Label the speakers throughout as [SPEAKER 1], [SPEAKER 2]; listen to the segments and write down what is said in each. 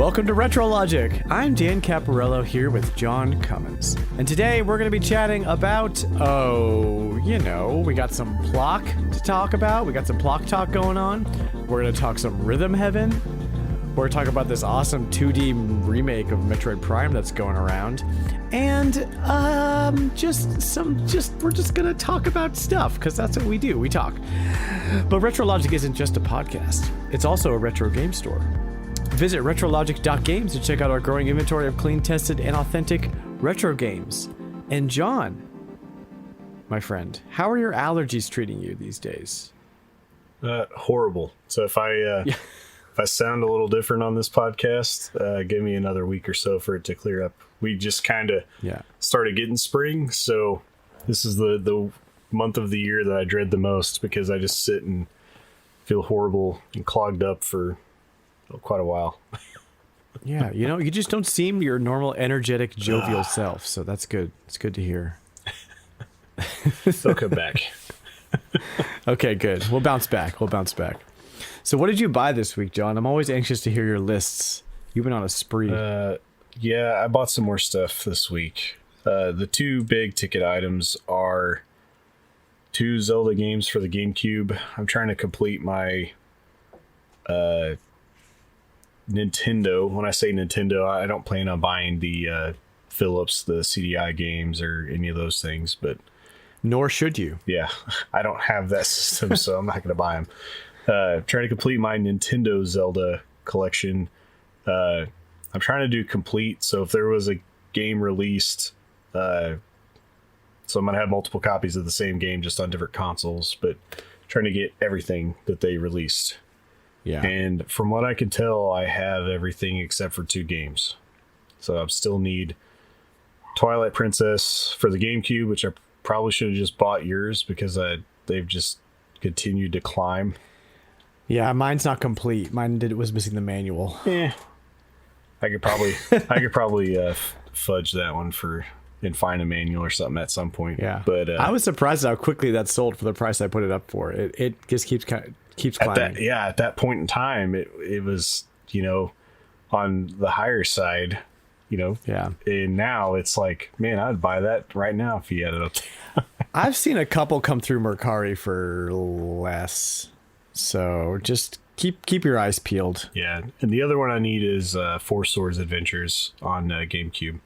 [SPEAKER 1] Welcome to Retrologic. I'm Dan Caparello here with John Cummins. And today we're going to be chatting about, we got some Plok to talk about. We got some Plok talk going on. We're going to talk some Rhythm Heaven. We're going to talk about this awesome 2D remake of Metroid Prime that's going around. And we're just going to talk about stuff because that's what we do. We talk. But Retrologic isn't just a podcast. It's also a retro game store. Visit Retrologic.games to check out our growing inventory of clean, tested, and authentic retro games. And John, my friend, how are your allergies treating you these days?
[SPEAKER 2] Horrible. So if I sound a little different on this podcast, give me another week or so for it to clear up. We just kind of started getting spring, so this is the month of the year that I dread the most because I just sit and feel horrible and clogged up for quite a while.
[SPEAKER 1] Yeah, you just don't seem your normal, energetic, jovial self, so that's good. It's good to hear.
[SPEAKER 2] They'll come back.
[SPEAKER 1] Okay, good. We'll bounce back. So what did you buy this week, John? I'm always anxious to hear your lists. You've been on a spree.
[SPEAKER 2] Yeah, I bought some more stuff this week. The two big ticket items are 2 Zelda games for the GameCube. I'm trying to complete my Nintendo. When I say Nintendo, I don't plan on buying the Philips, the CDI games, or any of those things, but
[SPEAKER 1] nor should you.
[SPEAKER 2] Yeah, I don't have that system, so I'm not going to buy them. Trying to complete my Nintendo Zelda collection. I'm trying to do complete, so if there was a game released, so I'm going to have multiple copies of the same game just on different consoles, but trying to get everything that they released.
[SPEAKER 1] Yeah.
[SPEAKER 2] And from what I can tell, I have everything except for 2 games. So I still need Twilight Princess for the GameCube, which I probably should have just bought yours because they've just continued to climb.
[SPEAKER 1] Yeah, mine's not complete. Mine was missing the manual.
[SPEAKER 2] I could probably fudge that one and find a manual or something at some point.
[SPEAKER 1] Yeah,
[SPEAKER 2] but
[SPEAKER 1] I was surprised how quickly that sold for the price I put it up for. It just keeps climbing.
[SPEAKER 2] At that point in time, it was on the higher side,
[SPEAKER 1] Yeah.
[SPEAKER 2] And now it's like, man, I'd buy that right now if you had it up there.
[SPEAKER 1] I've seen a couple come through Mercari for less, so just keep your eyes peeled.
[SPEAKER 2] Yeah, and the other one I need is Four Swords Adventures on GameCube.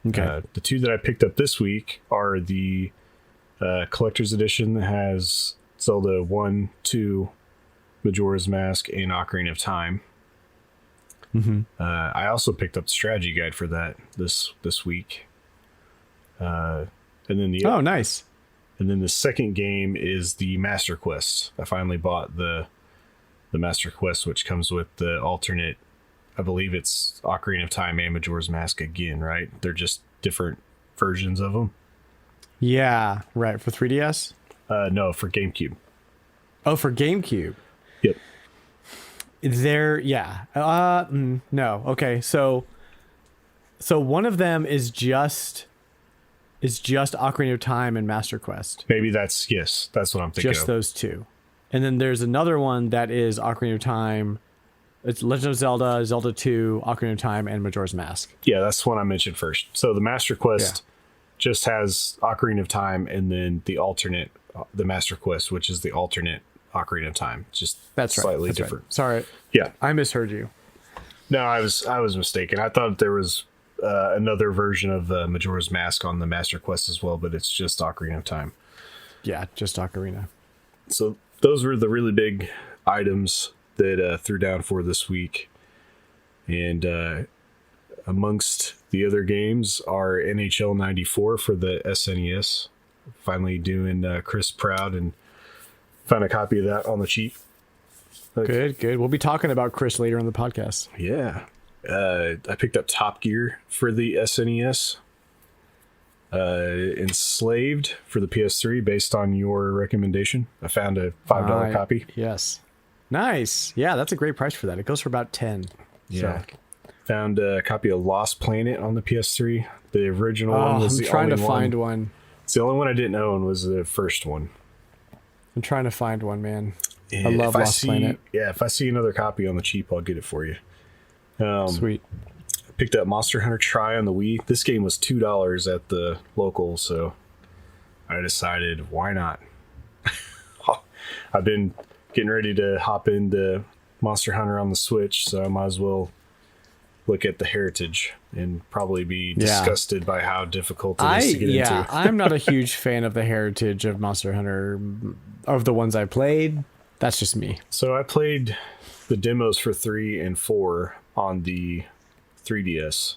[SPEAKER 1] Okay.
[SPEAKER 2] The 2 that I picked up this week are the collector's edition that has Zelda 1, 2, Majora's Mask, and Ocarina of Time.
[SPEAKER 1] Mm-hmm.
[SPEAKER 2] I also picked up the strategy guide for that this week. And then
[SPEAKER 1] nice.
[SPEAKER 2] And then the second game is the Master Quest. I finally bought the Master Quest, which comes with the alternate. I believe it's Ocarina of Time and Majora's Mask again, right? They're just different versions of them.
[SPEAKER 1] Yeah, right. For 3DS?
[SPEAKER 2] No, for GameCube.
[SPEAKER 1] Oh, for GameCube.
[SPEAKER 2] Yep.
[SPEAKER 1] No. Okay. So one of them is just Ocarina of Time and Master Quest.
[SPEAKER 2] Maybe that's what I'm thinking.
[SPEAKER 1] Just those 2. And then there's another one that is Ocarina of Time. It's Legend of Zelda, Zelda 2, Ocarina of Time, and Majora's Mask.
[SPEAKER 2] Yeah, that's the one I mentioned first. So the Master Quest just has Ocarina of Time, and then the alternate, the Master Quest, which is the alternate Ocarina of Time. Just slightly different.
[SPEAKER 1] Right. Sorry.
[SPEAKER 2] Yeah.
[SPEAKER 1] I misheard you.
[SPEAKER 2] No, I was mistaken. I thought there was another version of Majora's Mask on the Master Quest as well, but it's just Ocarina of Time.
[SPEAKER 1] Yeah, just Ocarina.
[SPEAKER 2] So those were the really big items that threw down for this week. And amongst the other games are NHL 94 for the SNES. Finally doing Chris proud and found a copy of that on the cheap.
[SPEAKER 1] Good. We'll be talking about Chris later on the podcast.
[SPEAKER 2] Yeah. I picked up Top Gear for the SNES. Enslaved for the PS3 based on your recommendation. I found a $5 copy.
[SPEAKER 1] Yes. Nice. Yeah, that's a great price for that. It goes for about 10.
[SPEAKER 2] Yeah. So. Found a copy of Lost Planet on the PS3. The original one was the only one. I'm trying to
[SPEAKER 1] find one.
[SPEAKER 2] It's the only one I didn't own was the first one.
[SPEAKER 1] I'm trying to find one, man. I love Lost Planet.
[SPEAKER 2] Yeah, if I see another copy on the cheap, I'll get it for you.
[SPEAKER 1] Sweet.
[SPEAKER 2] Picked up Monster Hunter Tri on the Wii. This game was $2 at the local, so I decided, why not? I've been getting ready to hop into Monster Hunter on the Switch, so I might as well look at the heritage and probably be disgusted by how difficult it is to get into.
[SPEAKER 1] I'm not a huge fan of the heritage of Monster Hunter, of the ones I played. That's just me.
[SPEAKER 2] So I played the demos for 3 and 4 on the 3DS,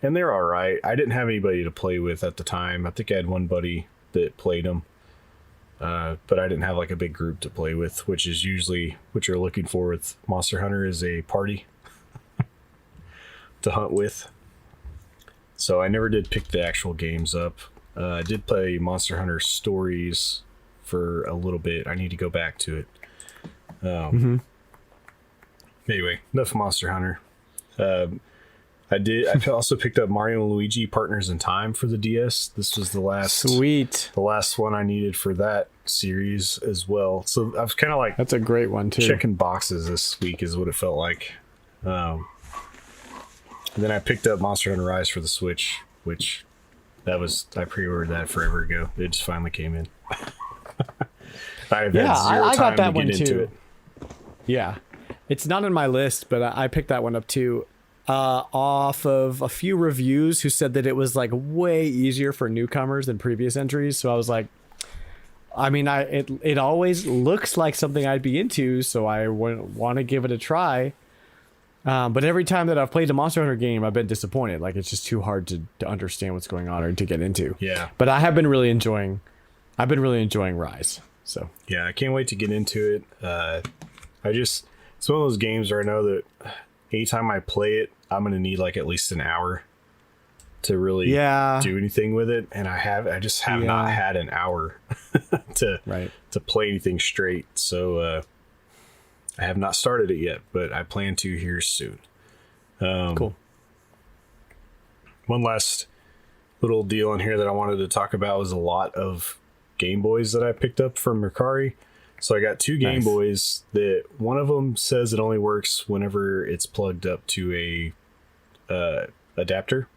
[SPEAKER 2] and they're all right. I didn't have anybody to play with at the time. I think I had one buddy that played them, but I didn't have like a big group to play with, which is usually what you're looking for with Monster Hunter, is a party to hunt with. So I never did pick the actual games up. I did play Monster Hunter Stories for a little bit. I need to go back to it. Anyway, enough Monster Hunter. I also picked up Mario and Luigi Partners in Time for the DS. This was the last one I needed for that series as well. So I was kind of like,
[SPEAKER 1] that's a great one too.
[SPEAKER 2] Checking boxes this week is what it felt like. And then I picked up Monster Hunter Rise for the Switch, which I pre-ordered that forever ago. It just finally came in. I got that one too.
[SPEAKER 1] Yeah, it's not in my list, but I picked that one up too. Off of a few reviews who said that it was like way easier for newcomers than previous entries. So I was like, I mean, it always looks like something I'd be into, so I want to give it a try. But every time that I've played a Monster Hunter game, I've been disappointed. Like, it's just too hard to understand what's going on or to get into.
[SPEAKER 2] Yeah.
[SPEAKER 1] But I've been really enjoying Rise. So
[SPEAKER 2] yeah, I can't wait to get into it. It's one of those games where I know that anytime I play it, I'm going to need like at least an hour to really do anything with it. And I just have not had an hour to play anything straight. So, I have not started it yet, but I plan to here soon.
[SPEAKER 1] Cool.
[SPEAKER 2] One last little deal in here that I wanted to talk about was a lot of Gameboys that I picked up from Mercari. So I got 2 Gameboys that one of them says it only works whenever it's plugged up to a adapter.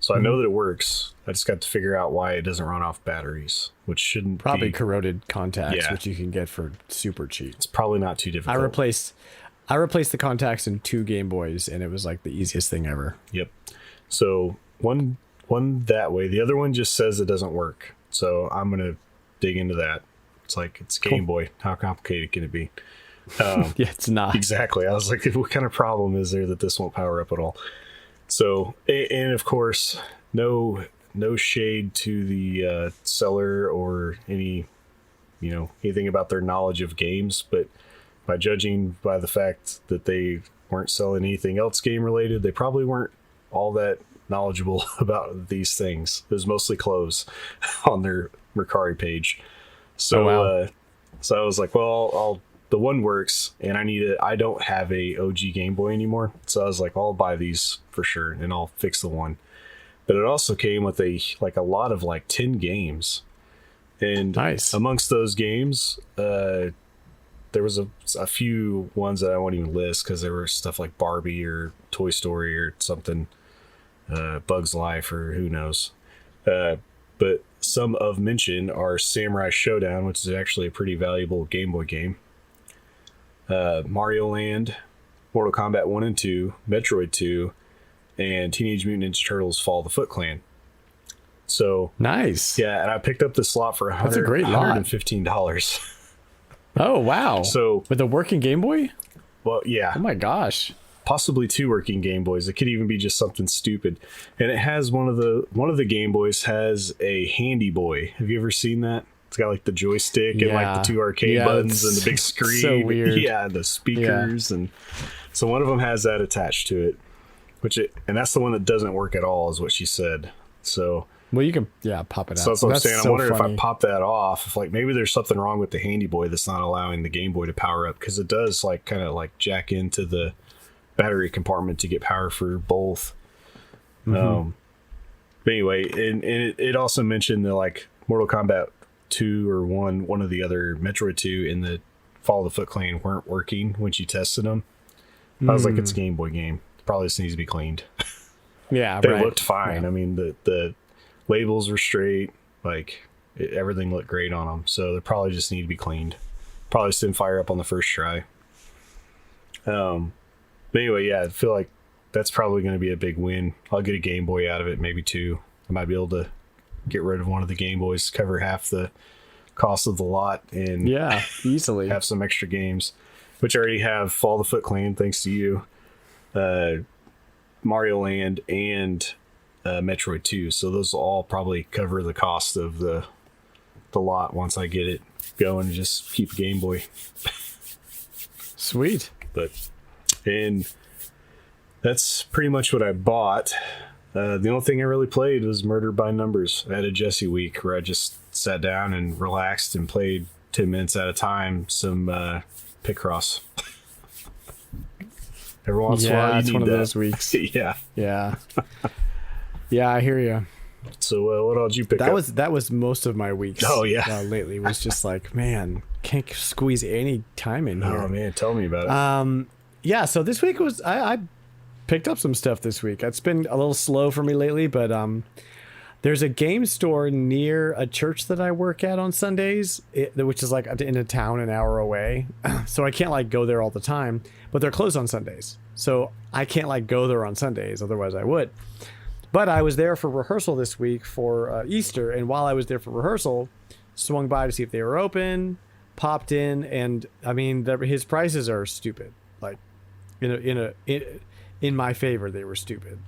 [SPEAKER 2] So I know that it works. I just got to figure out why it doesn't run off batteries, which shouldn't
[SPEAKER 1] probably corroded contacts, which you can get for super cheap.
[SPEAKER 2] It's probably not too difficult.
[SPEAKER 1] I replaced the contacts in 2 Gameboys, and it was like the easiest thing ever.
[SPEAKER 2] Yep. So one that way. The other one just says it doesn't work. So I'm gonna dig into that. It's like, it's Game Boy. How complicated can it be?
[SPEAKER 1] Yeah, it's not.
[SPEAKER 2] Exactly. I was like, what kind of problem is there that this won't power up at all? So, and of course, no shade to the seller or anything about their knowledge of games, but by judging by the fact that they weren't selling anything else game related, they probably weren't all that knowledgeable about these things. It was mostly clothes on their Mercari page. So, so I was like, well, the one works, and I don't have a OG Game Boy anymore. So I was like, I'll buy these for sure, and I'll fix the one. But it also came with a lot of 10 games. And amongst those games, there was a few ones that I won't even list because there were stuff like Barbie or Toy Story or something, Bug's Life or who knows. But some of mention are Samurai Showdown, which is actually a pretty valuable Game Boy game. Mario Land, Mortal Kombat 1 and 2, Metroid 2, and Teenage Mutant Ninja Turtles Fall of the Foot Clan. So
[SPEAKER 1] nice.
[SPEAKER 2] Yeah, and I picked up this lot for $115.
[SPEAKER 1] Oh, wow.
[SPEAKER 2] So
[SPEAKER 1] with a working Game Boy?
[SPEAKER 2] Well, yeah.
[SPEAKER 1] Oh my gosh.
[SPEAKER 2] Possibly 2 working Game Boys. It could even be just something stupid. And it has one of the Game Boys has a Handy Boy. Have you ever seen that? It's got the joystick and the 2 arcade buttons and the big screen.
[SPEAKER 1] So weird.
[SPEAKER 2] Yeah, the speakers and so one of them has that attached to it, and that's the one that doesn't work at all, is what she said. So
[SPEAKER 1] well, you can pop it out.
[SPEAKER 2] So that's what I'm saying. I wonder if I pop that off, if maybe there's something wrong with the Handy Boy that's not allowing the Game Boy to power up, because it does kind of jack into the battery compartment to get power for both. But anyway, and it also mentioned that Mortal Kombat 2 or one of the other Metroid 2 and the Fall of the Foot Clan weren't working when she tested them. I was like, it's a Game Boy game. Probably just needs to be cleaned.
[SPEAKER 1] Yeah,
[SPEAKER 2] they looked fine. Yeah. I mean, the labels were straight. Like, everything looked great on them. So they probably just need to be cleaned. Probably just didn't fire up on the first try. But anyway, yeah, I feel like that's probably going to be a big win. I'll get a Game Boy out of it, maybe 2. I might be able to get rid of one of the Game Boys, cover half the cost of the lot, and
[SPEAKER 1] easily
[SPEAKER 2] have some extra games, which I already have Fall the Foot Clan, thanks to you, Mario Land, and Metroid 2. So those will all probably cover the cost of the lot once I get it going and just keep a Game Boy.
[SPEAKER 1] Sweet.
[SPEAKER 2] And that's pretty much what I bought. The only thing I really played was Murder by Numbers. I had a Jesse week where I just sat down and relaxed and played 10 minutes at a time some Picross. Every once in a while, you need
[SPEAKER 1] one
[SPEAKER 2] that.
[SPEAKER 1] Of those weeks.
[SPEAKER 2] Yeah.
[SPEAKER 1] Yeah, I hear you.
[SPEAKER 2] So what did you pick up?
[SPEAKER 1] That was most of my weeks.
[SPEAKER 2] Oh, yeah.
[SPEAKER 1] Lately was just like, man, can't squeeze any time in here.
[SPEAKER 2] Oh, man, tell me about it.
[SPEAKER 1] Yeah, so this week was... I picked up some stuff this week. It's been a little slow for me lately, but there's a game store near a church that I work at on Sundays, which is like in a town an hour away. So I can't like go there all the time, but they're closed on Sundays. So I can't like go there on Sundays. Otherwise I would. But I was there for rehearsal this week for Easter. And while I was there for rehearsal, swung by to see if they were open, popped in. And I mean, his prices are stupid. Like in my favor, they were stupid.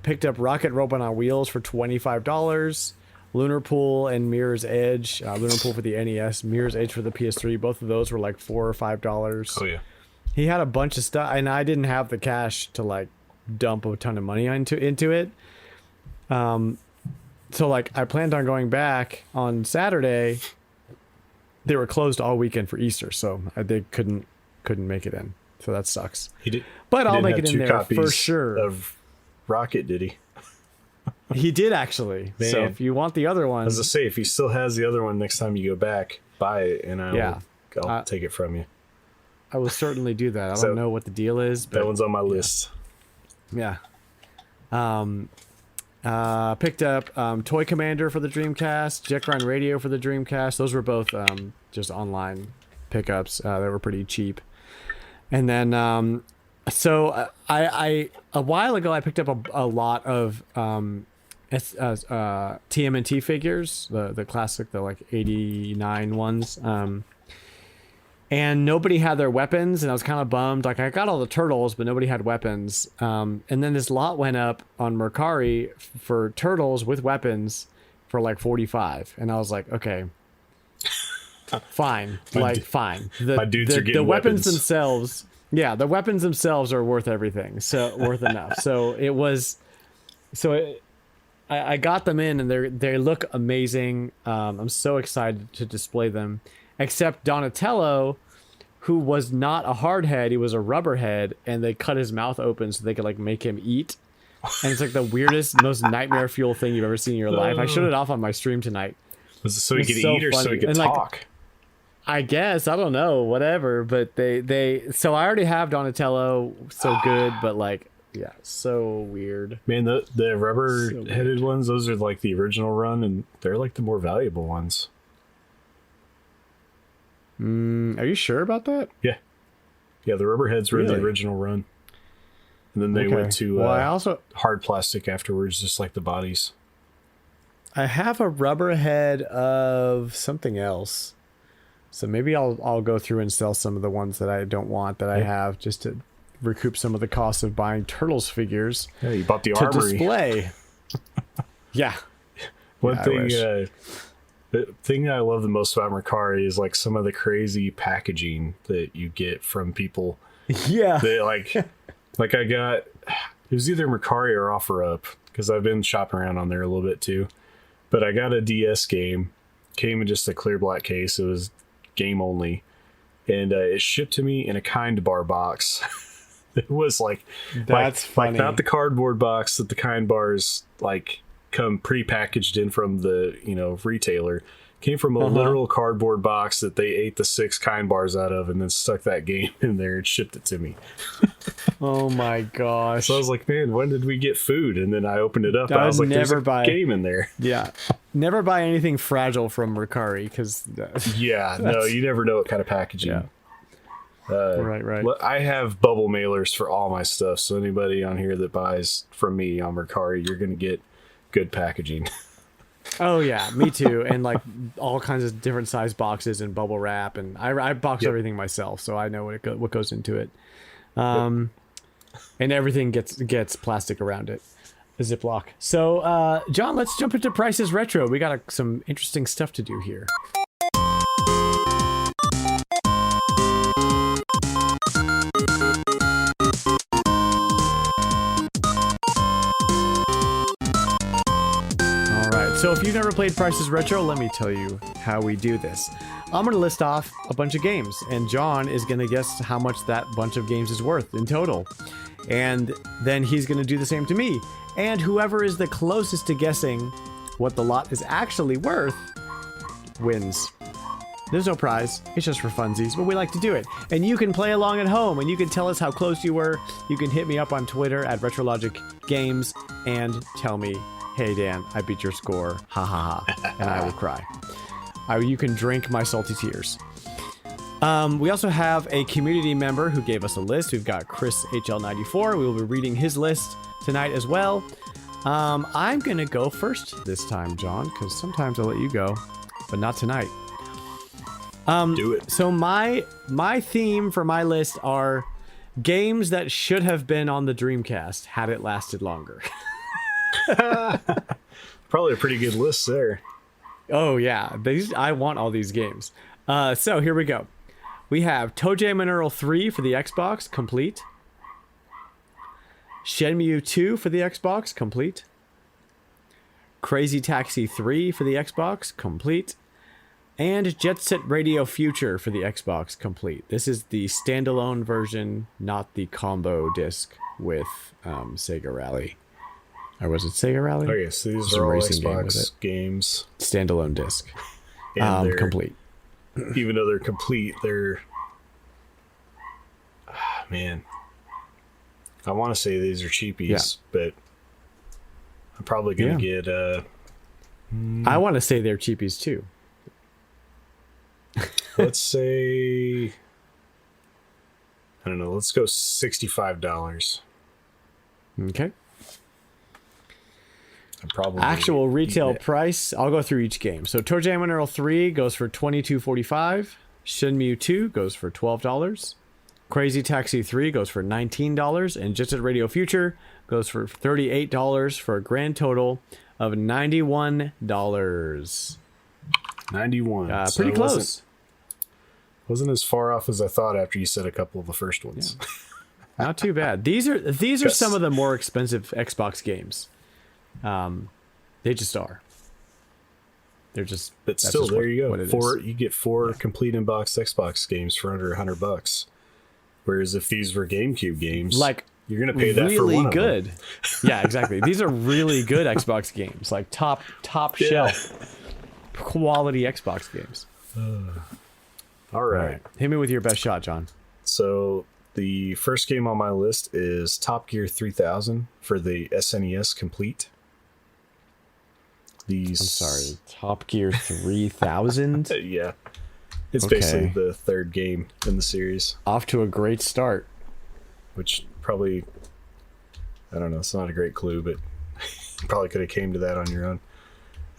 [SPEAKER 1] Picked up Rocket Robot on Wheels for $25. Lunar Pool and Mirror's Edge. Lunar Pool for the NES, Mirror's Edge for the PS3. Both of those were like $4 or $5.
[SPEAKER 2] Oh, yeah.
[SPEAKER 1] He had a bunch of stuff, and I didn't have the cash to like dump a ton of money into it. So like I planned on going back on Saturday. They were closed all weekend for Easter, so they couldn't make it in. So that sucks. But I'll make it in there for sure.
[SPEAKER 2] Of Rocket, did he?
[SPEAKER 1] He did actually. Man. So if you want the other one,
[SPEAKER 2] as I say, if he still has the other one, next time you go back, buy it, and I'll take it from you.
[SPEAKER 1] I will certainly do that. I don't know what the deal is, but
[SPEAKER 2] that one's on my list.
[SPEAKER 1] Yeah. Picked up Toy Commander for the Dreamcast, Jet Grind Radio for the Dreamcast. Those were both just online pickups. They were pretty cheap. And then so I a while ago I picked up a lot of TMNT figures, the classic, the like 89 ones. And nobody had their weapons, and I was kind of bummed. Like, I got all the turtles, but nobody had weapons. And then this lot went up on Mercari for turtles with weapons for like $45. And I was like, okay, fine. Fine.
[SPEAKER 2] My dudes are getting
[SPEAKER 1] the weapons themselves. Yeah, the weapons themselves are worth everything. So worth enough. So it was. I got them in, and they look amazing. I'm so excited to display them. Except Donatello, who was not a hard head, he was a rubber head, and they cut his mouth open so they could like make him eat. And it's like the weirdest, most nightmare fuel thing you've ever seen in your life. I showed it off on my stream tonight.
[SPEAKER 2] Was it so he could eat or so he could talk?
[SPEAKER 1] Like, I guess, I don't know, whatever. But so I already have Donatello, so good, but like, yeah, so weird.
[SPEAKER 2] Man, the rubber headed ones, those are like the original run, and they're like the more valuable ones.
[SPEAKER 1] Are you sure about that?
[SPEAKER 2] Yeah, the rubber heads were the original run, and then they went to
[SPEAKER 1] I also
[SPEAKER 2] hard plastic afterwards, just like the bodies.
[SPEAKER 1] I have a rubber head of something else, so maybe I'll go through and sell some of the ones that I don't want that I have, just to recoup some of the cost of buying Turtles figures.
[SPEAKER 2] Yeah, you bought the
[SPEAKER 1] to
[SPEAKER 2] armory.
[SPEAKER 1] Display. Yeah.
[SPEAKER 2] One thing. The thing I love the most about Mercari is like some of the crazy packaging that you get from people.
[SPEAKER 1] Yeah.
[SPEAKER 2] That like I got, it was either Mercari or OfferUp, because I've been shopping around on there a little bit too. But I got a DS game, came in just a clear black case. It was game only, and it shipped to me in a Kind Bar box. It was like funny. Not the cardboard box that the Kind Bars like come pre-packaged in from the retailer. Came from a literal cardboard box that they ate the 6 kind bars out of and then stuck that game in there and shipped it to me.
[SPEAKER 1] Oh my gosh.
[SPEAKER 2] So I was like, man, when did we get food? And then I opened it up and I was like, there's a game in there.
[SPEAKER 1] Yeah. Never buy anything fragile from Mercari because...
[SPEAKER 2] yeah, no, you never know what kind of packaging.
[SPEAKER 1] Yeah. Right.
[SPEAKER 2] I have bubble mailers for all my stuff, so anybody on here that buys from me on Mercari, you're going to get good packaging.
[SPEAKER 1] Oh yeah, me too. And like all kinds of different size boxes and bubble wrap, and I box everything myself, so I know what goes into it. And everything gets plastic around it, a Ziploc. So John, let's jump into Prices Retro. We got some interesting stuff to do here. So if you've never played Prices Retro, let me tell you how we do this. I'm going to list off a bunch of games, and John is going to guess how much that bunch of games is worth in total. And then he's going to do the same to me. And whoever is the closest to guessing what the lot is actually worth wins. There's no prize. It's just for funsies, but we like to do it. And you can play along at home, and you can tell us how close you were. You can hit me up on Twitter at Retrologic.games and tell me, hey Dan, I beat your score, ha ha ha, and I will cry. You can drink my salty tears. We also have a community member who gave us a list. We've got Chris HL94. We will be reading his list tonight as well. I'm going to go first this time, John, because sometimes I'll let you go, but not tonight.
[SPEAKER 2] Do it.
[SPEAKER 1] So my theme for my list are games that should have been on the Dreamcast had it lasted longer.
[SPEAKER 2] Probably a pretty good list there.
[SPEAKER 1] Oh yeah, I want all these games. So here we go. We have ToeJam and Earl 3 for the Xbox, complete. Shenmue 2 for the Xbox, complete. Crazy Taxi 3 for the Xbox, complete. And Jet Set Radio Future for the Xbox, complete. This is the standalone version, not the combo disc with Sega Rally. Or was it Sega Rally?
[SPEAKER 2] Oh yes, these are all Xbox games.
[SPEAKER 1] Standalone disc.
[SPEAKER 2] And
[SPEAKER 1] complete.
[SPEAKER 2] Even though they're complete, they're... man. I want to say these are cheapies, but I'm probably going to get...
[SPEAKER 1] I want to say they're cheapies too.
[SPEAKER 2] Let's say... I don't know, let's go $65.
[SPEAKER 1] Okay.
[SPEAKER 2] Probably
[SPEAKER 1] actual retail price, I'll go through each game. So ToeJam and Earl 3 goes for $22.45. Shenmue 2 goes for $12. Crazy Taxi 3 goes for $19. And Jet Set Radio Future goes for $38 for a grand total of $91.
[SPEAKER 2] 91.
[SPEAKER 1] Pretty close.
[SPEAKER 2] Wasn't as far off as I thought after you said a couple of the first ones.
[SPEAKER 1] Yeah. Not too bad. These are some of the more expensive Xbox games. They just are. They're just.
[SPEAKER 2] But still, there you go. You get 4 complete in-box Xbox games for under $100. Whereas if these were GameCube games,
[SPEAKER 1] like
[SPEAKER 2] you're gonna pay that
[SPEAKER 1] really
[SPEAKER 2] for one
[SPEAKER 1] good.
[SPEAKER 2] Of them.
[SPEAKER 1] Yeah, exactly. These are really good Xbox games, like top shelf quality Xbox games.
[SPEAKER 2] All right,
[SPEAKER 1] hit me with your best shot, John.
[SPEAKER 2] So the first game on my list is Top Gear 3000 for the SNES complete.
[SPEAKER 1] I'm sorry, Top Gear 3000?
[SPEAKER 2] Yeah. It's basically the third game in the series.
[SPEAKER 1] Off to a great start.
[SPEAKER 2] Which probably, I don't know, it's not a great clue, but you probably could have came to that on your own.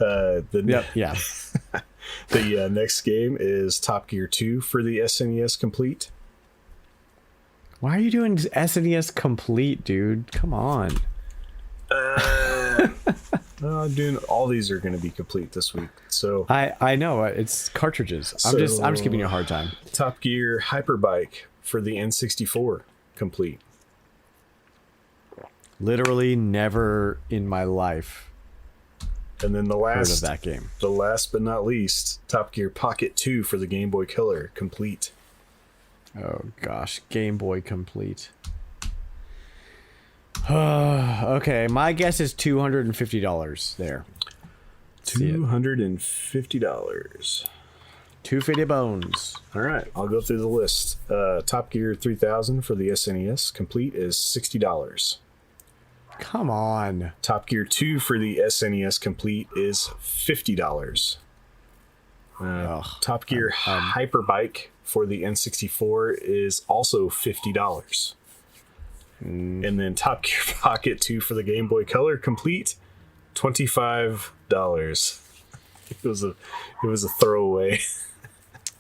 [SPEAKER 1] Yeah.
[SPEAKER 2] The next game is Top Gear 2 for the SNES complete.
[SPEAKER 1] Why are you doing SNES complete, dude? Come on.
[SPEAKER 2] I'm doing all these are going to be complete this week. So
[SPEAKER 1] I know it's cartridges. I'm just giving you a hard time.
[SPEAKER 2] Top Gear Hyperbike for the N64 complete.
[SPEAKER 1] Literally never in my life.
[SPEAKER 2] And then
[SPEAKER 1] heard of that game.
[SPEAKER 2] The last but not least, Top Gear Pocket 2 for the Game Boy Color complete.
[SPEAKER 1] Oh gosh, Game Boy complete. Okay, my guess is $250 there.
[SPEAKER 2] $250.
[SPEAKER 1] 250 bones.
[SPEAKER 2] All right, I'll go through the list. Top Gear 3000 for the SNES complete is $60.
[SPEAKER 1] Come on.
[SPEAKER 2] Top Gear 2 for the SNES complete is $50. Top Gear Hyperbike for the N64 is also $50. And then Top Gear Pocket 2 for the Game Boy Color complete, $25. It was a throwaway.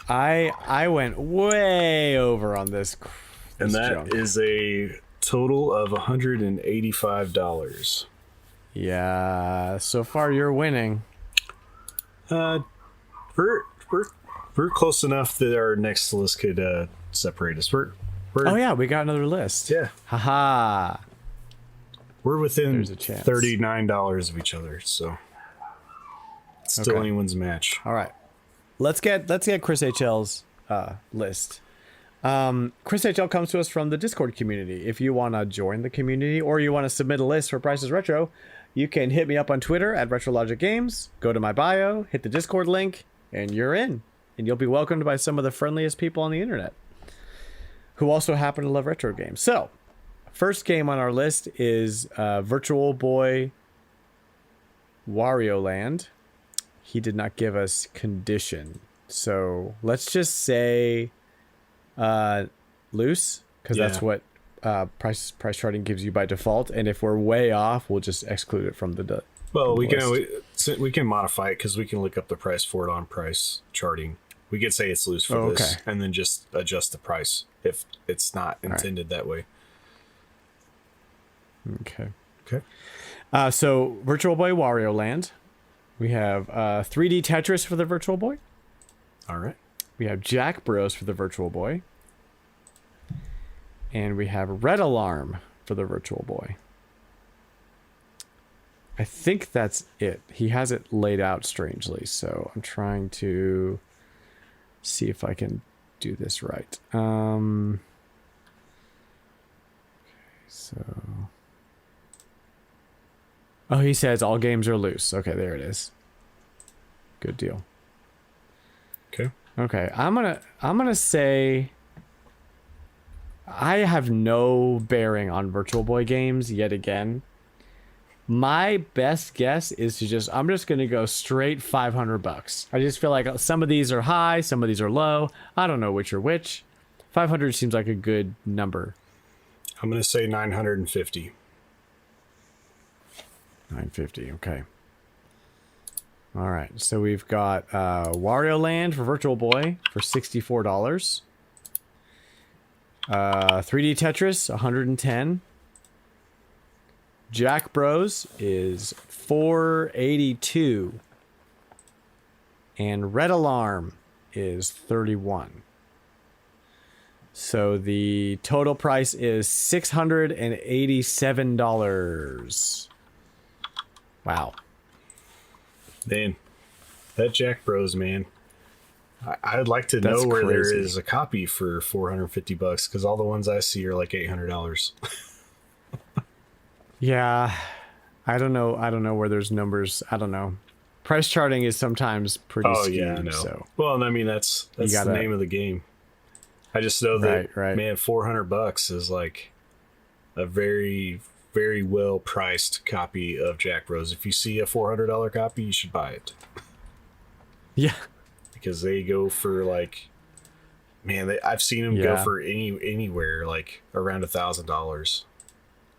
[SPEAKER 1] I went way over on this
[SPEAKER 2] And that
[SPEAKER 1] junk.
[SPEAKER 2] is a total of $185.
[SPEAKER 1] Yeah, so far you're winning.
[SPEAKER 2] We're close enough that our next list could separate us.
[SPEAKER 1] Oh yeah, we got another list.
[SPEAKER 2] Yeah.
[SPEAKER 1] Haha.
[SPEAKER 2] We're within
[SPEAKER 1] There's a chance.
[SPEAKER 2] $39 of each other, so it's still anyone's match.
[SPEAKER 1] All right. Let's get Chris HL's list. Chris HL comes to us from the Discord community. If you want to join the community or you want to submit a list for Prices Retro, you can hit me up on Twitter at Retrologic.games, go to my bio, hit the Discord link, and you're in. And you'll be welcomed by some of the friendliest people on the internet who also happen to love retro games. So, first game on our list is Virtual Boy Wario Land. He did not give us condition. So, let's just say loose, because that's what price charting gives you by default. And if we're way off, we'll just exclude it from the
[SPEAKER 2] Well, we
[SPEAKER 1] list.
[SPEAKER 2] we can modify it because we can look up the price for it on price charting. We could say it's loose for this and then just adjust the price if it's not intended that way.
[SPEAKER 1] Okay.
[SPEAKER 2] Okay.
[SPEAKER 1] So Virtual Boy Wario Land. We have 3D Tetris for the Virtual Boy.
[SPEAKER 2] All right.
[SPEAKER 1] We have Jack Bros for the Virtual Boy. And we have Red Alarm for the Virtual Boy. I think that's it. He has it laid out strangely, so I'm trying to see if I can do this right. Okay, so... Oh, he says all games are loose. Okay, there it is. Good deal.
[SPEAKER 2] Okay.
[SPEAKER 1] Okay, I'm gonna say I have no bearing on Virtual Boy games yet again. My best guess is I'm just gonna go straight $500. I just feel like some of these are high, some of these are low. I don't know which are which. 500 seems like a good number.
[SPEAKER 2] I'm gonna say 950.
[SPEAKER 1] 950. Okay. All right. So we've got Wario Land for Virtual Boy for $64. 3D Tetris, $110. Jack Bros is $482. And Red Alarm is $31. So the total price is $687. Wow.
[SPEAKER 2] Man, that Jack Bros, man. I'd like to know where there is a copy for $450 because all the ones I see are like $800.
[SPEAKER 1] Yeah, I don't know where there's numbers. I don't know. Price charting is sometimes pretty skewed.
[SPEAKER 2] Yeah, I know.
[SPEAKER 1] So.
[SPEAKER 2] Well, I mean that's the name of the game. I just know that man, $400 is like a very, very well priced copy of Jack Bros. If you see a $400 copy, you should buy it.
[SPEAKER 1] Yeah,
[SPEAKER 2] because they go for like, man, I've seen them go for anywhere like around $1,000.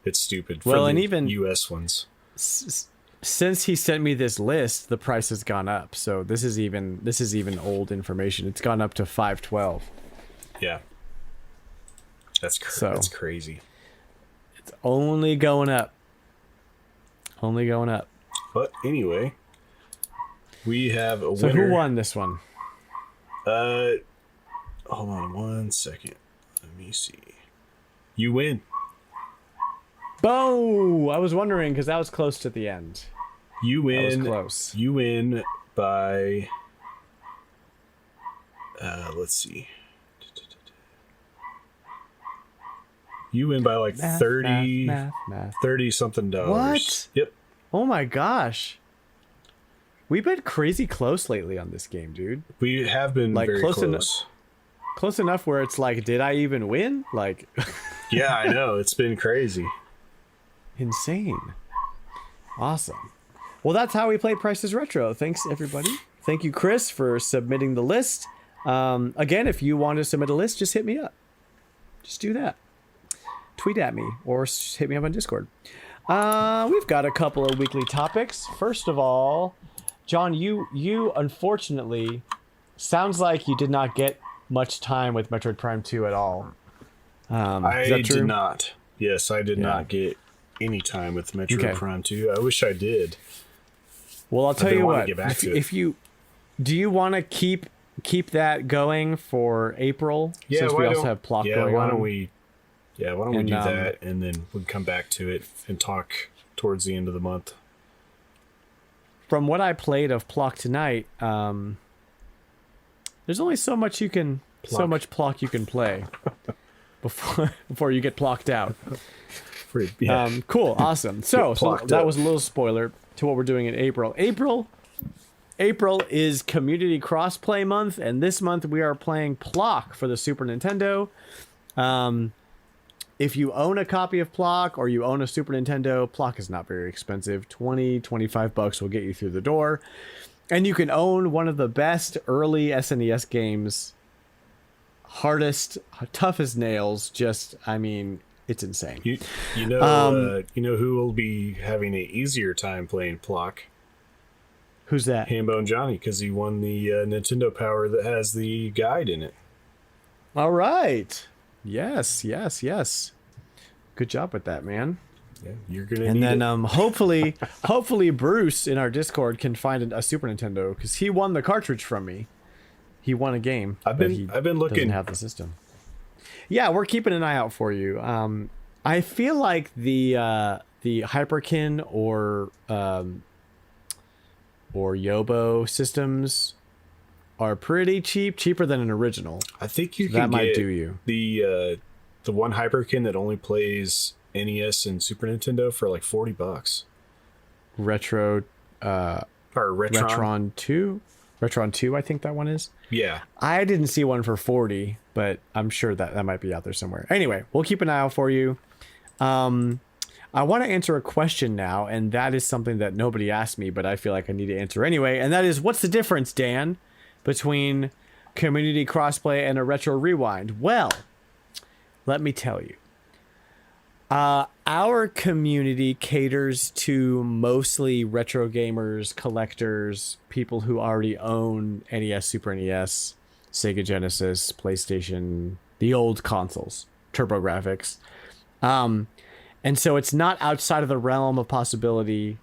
[SPEAKER 2] It's stupid.
[SPEAKER 1] Well,
[SPEAKER 2] for
[SPEAKER 1] and
[SPEAKER 2] the
[SPEAKER 1] even
[SPEAKER 2] US ones.
[SPEAKER 1] Since he sent me this list, the price has gone up. So this is even old information. It's gone up to $512.
[SPEAKER 2] Yeah, that's crazy.
[SPEAKER 1] It's only going up. Only going up.
[SPEAKER 2] But anyway, we have a winner.
[SPEAKER 1] So who won this one?
[SPEAKER 2] Hold on 1 second. Let me see. You win.
[SPEAKER 1] Boom! I was wondering because that was close to the end.
[SPEAKER 2] You win.
[SPEAKER 1] That was close.
[SPEAKER 2] You win by. Let's see. You win by like
[SPEAKER 1] math,
[SPEAKER 2] 30,
[SPEAKER 1] math.
[SPEAKER 2] 30 something dollars.
[SPEAKER 1] What?
[SPEAKER 2] Yep.
[SPEAKER 1] Oh my gosh. We've been crazy close lately on this game, dude.
[SPEAKER 2] We have been
[SPEAKER 1] Like,
[SPEAKER 2] very close.
[SPEAKER 1] Close enough where it's like, did I even win? Like,
[SPEAKER 2] Yeah, I know. It's been crazy.
[SPEAKER 1] insane. Awesome. Well, that's how we play Price is Retro. Thanks, everybody. Thank you, Chris, for submitting the list. Again, if you want to submit a list, just hit me up. Just do that. Tweet at me or hit me up on Discord. We've got a couple of weekly topics. First of all, John, you unfortunately sounds like you did not get much time with Metroid Prime 2 at all.
[SPEAKER 2] I did not. Yes, I did not get any time with Metroid Prime 2. I wish I did.
[SPEAKER 1] Well, I'll tell you what. If you do, you want to keep that going for April?
[SPEAKER 2] Yeah,
[SPEAKER 1] since we also have Plok going on.
[SPEAKER 2] Why don't we do that, and then we'll come back to it and talk towards the end of the month.
[SPEAKER 1] From what I played of Plok tonight, there's only so much Plok you can play before you get plocked out. Cool, awesome. So that was a little spoiler to what we're doing in April. April is Community Crossplay month, and this month we are playing Plok for the Super Nintendo. If you own a copy of Plok or you own a Super Nintendo, Plok is not very expensive. $25 will get you through the door. And you can own one of the best early SNES games. Hardest, tough as nails. Just, I mean, it's insane.
[SPEAKER 2] You know who will be having an easier time playing Plok?
[SPEAKER 1] Who's that?
[SPEAKER 2] Hambone Johnny, because he won the Nintendo Power that has the guide in it.
[SPEAKER 1] All right. Yes. Good job with that, man.
[SPEAKER 2] Yeah, you're gonna.
[SPEAKER 1] And then hopefully Bruce in our Discord can find a Super Nintendo, because he won the cartridge from me. He won a game.
[SPEAKER 2] I've been looking.
[SPEAKER 1] Doesn't have the system. Yeah, we're keeping an eye out for you. I feel like the Hyperkin or Yobo systems are pretty cheaper than an original.
[SPEAKER 2] I think you
[SPEAKER 1] so
[SPEAKER 2] can
[SPEAKER 1] that might do you.
[SPEAKER 2] The one Hyperkin that only plays NES and Super Nintendo for like $40.
[SPEAKER 1] Retron 2? Retron 2, I think that one is.
[SPEAKER 2] Yeah.
[SPEAKER 1] I didn't see one for 40, but I'm sure that might be out there somewhere. Anyway, we'll keep an eye out for you. I want to answer a question now, and that is something that nobody asked me, but I feel like I need to answer anyway. And that is, what's the difference, Dan, between Community Crossplay and a Retro Rewind? Well, let me tell you. Our community caters to mostly retro gamers, collectors, people who already own NES, Super NES, Sega Genesis, PlayStation, the old consoles, TurboGrafx. And so it's not outside of the realm of possibility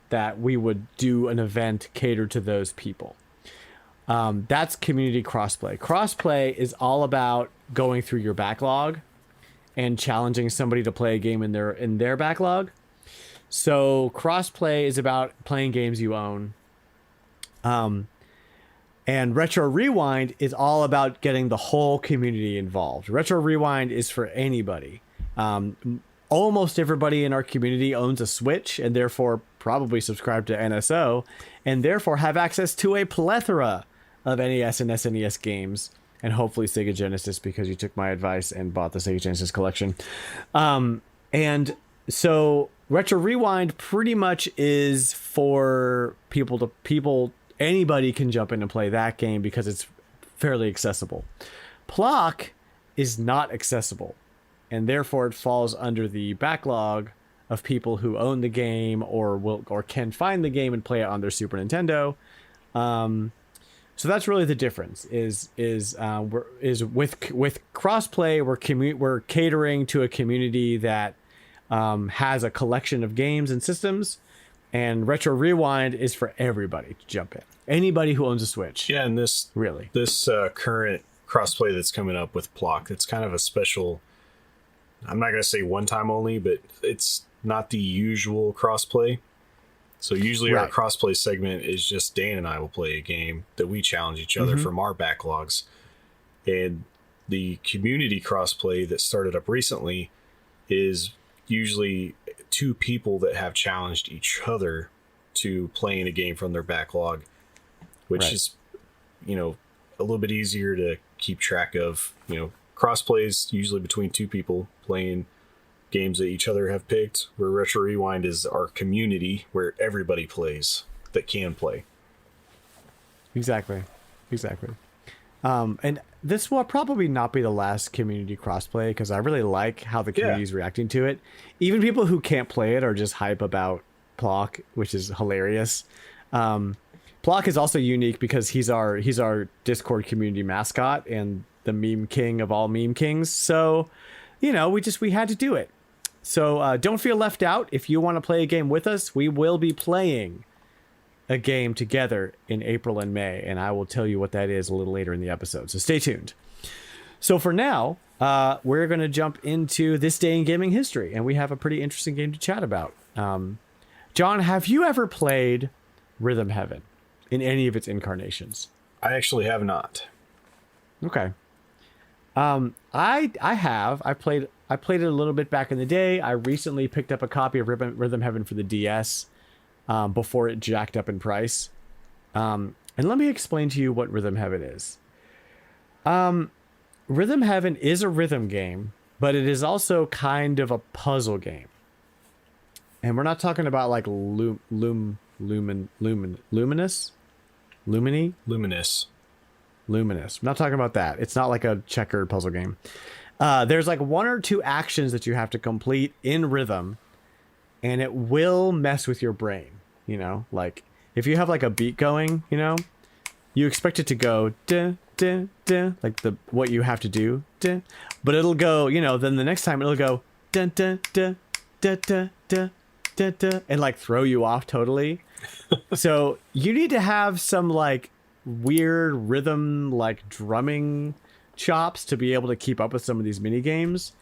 [SPEAKER 1] that we would do an event catered to those people. That's Community Crossplay. Crossplay is all about going through your backlog and challenging somebody to play a game in their backlog. So Crossplay is about playing games you own. And Retro Rewind is all about getting the whole community involved. Retro Rewind is for anybody. Almost everybody in our community owns a Switch and therefore probably subscribe to NSO and therefore have access to a plethora of NES and SNES games, and hopefully Sega Genesis, because you took my advice and bought the Sega Genesis collection. And so Retro Rewind pretty much is for anybody can jump in and play that game because it's fairly accessible. Plok is not accessible, and therefore it falls under the backlog of people who own the game or can find the game and play it on their Super Nintendo. So that's really the difference. Is with Crossplay, we're catering to a community that has a collection of games and systems, and Retro Rewind is for everybody to jump in. Anybody who owns a Switch.
[SPEAKER 2] Yeah, and this current Crossplay that's coming up with Plok, it's kind of a special. I'm not going to say one time only, but it's not the usual Crossplay. So usually our Crossplay segment is just Dan and I will play a game that we challenge each other from our backlogs. And the community Crossplay that started up recently is usually two people that have challenged each other to playing a game from their backlog, which is, you know, a little bit easier to keep track of. You know, crossplay is usually between two people playing games that each other have picked, where Retro Rewind is our community where everybody plays that can play.
[SPEAKER 1] Exactly. And this will probably not be the last community crossplay, because I really like how the community is reacting to it. Even people who can't play it are just hype about Plok, which is hilarious. Plok is also unique because he's our Discord community mascot and the meme king of all meme kings. So, you know, we had to do it. So don't feel left out. If you want to play a game with us, we will be playing a game together in April and May, and I will tell you what that is a little later in the episode. So stay tuned. So for now, we're going to jump into this day in gaming history, and we have a pretty interesting game to chat about. John, have you ever played Rhythm Heaven in any of its incarnations?
[SPEAKER 2] I actually have not.
[SPEAKER 1] Okay. I have. I played it a little bit back in the day. I recently picked up a copy of Rhythm Heaven for the DS before it jacked up in price. And let me explain to you what Rhythm Heaven is. Rhythm Heaven is a rhythm game, but it is also kind of a puzzle game. And we're not talking about like Luminous? Luminous. I'm not talking about that. It's not like a checkered puzzle game. There's like one or two actions that you have to complete in rhythm, and it will mess with your brain. You know, like if you have like a beat going, you know, you expect it to go duh, duh, duh, like what you have to do, duh, but it'll go, you know, then the next time it'll go dun, dun, dun, dun, dun, dun, dun, dun, and like throw you off totally. So you need to have some like weird rhythm, like drumming chops to be able to keep up with some of these mini games.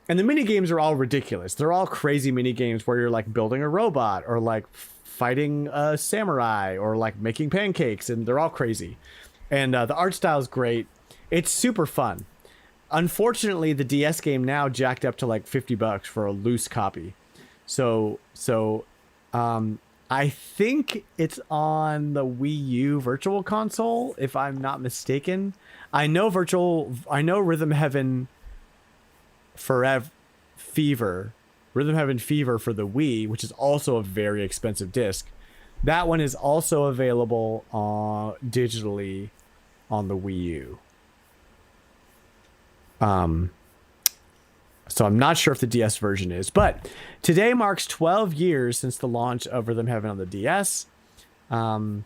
[SPEAKER 1] And the mini games are all ridiculous. They're all crazy mini games where you're like building a robot or like fighting a samurai or like making pancakes, and they're all crazy. And the art style is great. It's super fun. Unfortunately, the DS game now jacked up to like $50 for a loose copy. So I think it's on the Wii U Virtual Console, if I'm not mistaken. I know Rhythm Heaven Rhythm Heaven Fever for the Wii, which is also a very expensive disc. That one is also available digitally on the Wii U. So I'm not sure if the DS version is, but today marks 12 years since the launch of Rhythm Heaven on the DS. And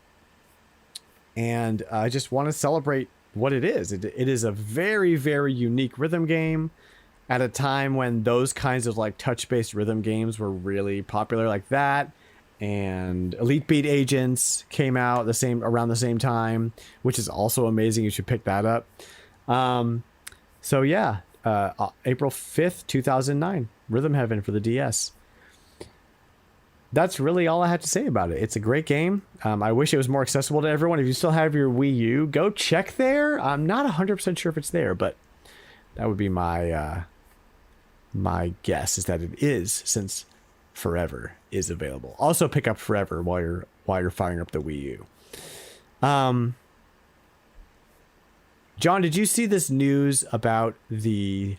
[SPEAKER 1] I just want to celebrate what it is. It is a very, very unique rhythm game at a time when those kinds of like touch-based rhythm games were really popular, like that. And Elite Beat Agents came out around the same time, which is also amazing. You should pick that up. So yeah, April 5th, 2009, Rhythm Heaven for the DS. That's really all I have to say about it. It's a great game. I wish it was more accessible to everyone. If you still have your Wii U, go check there. I'm not 100% sure if it's there, but that would be my guess, is that it is, since Forever is available. Also pick up Forever while you're firing up the Wii U. John, did you see this news about the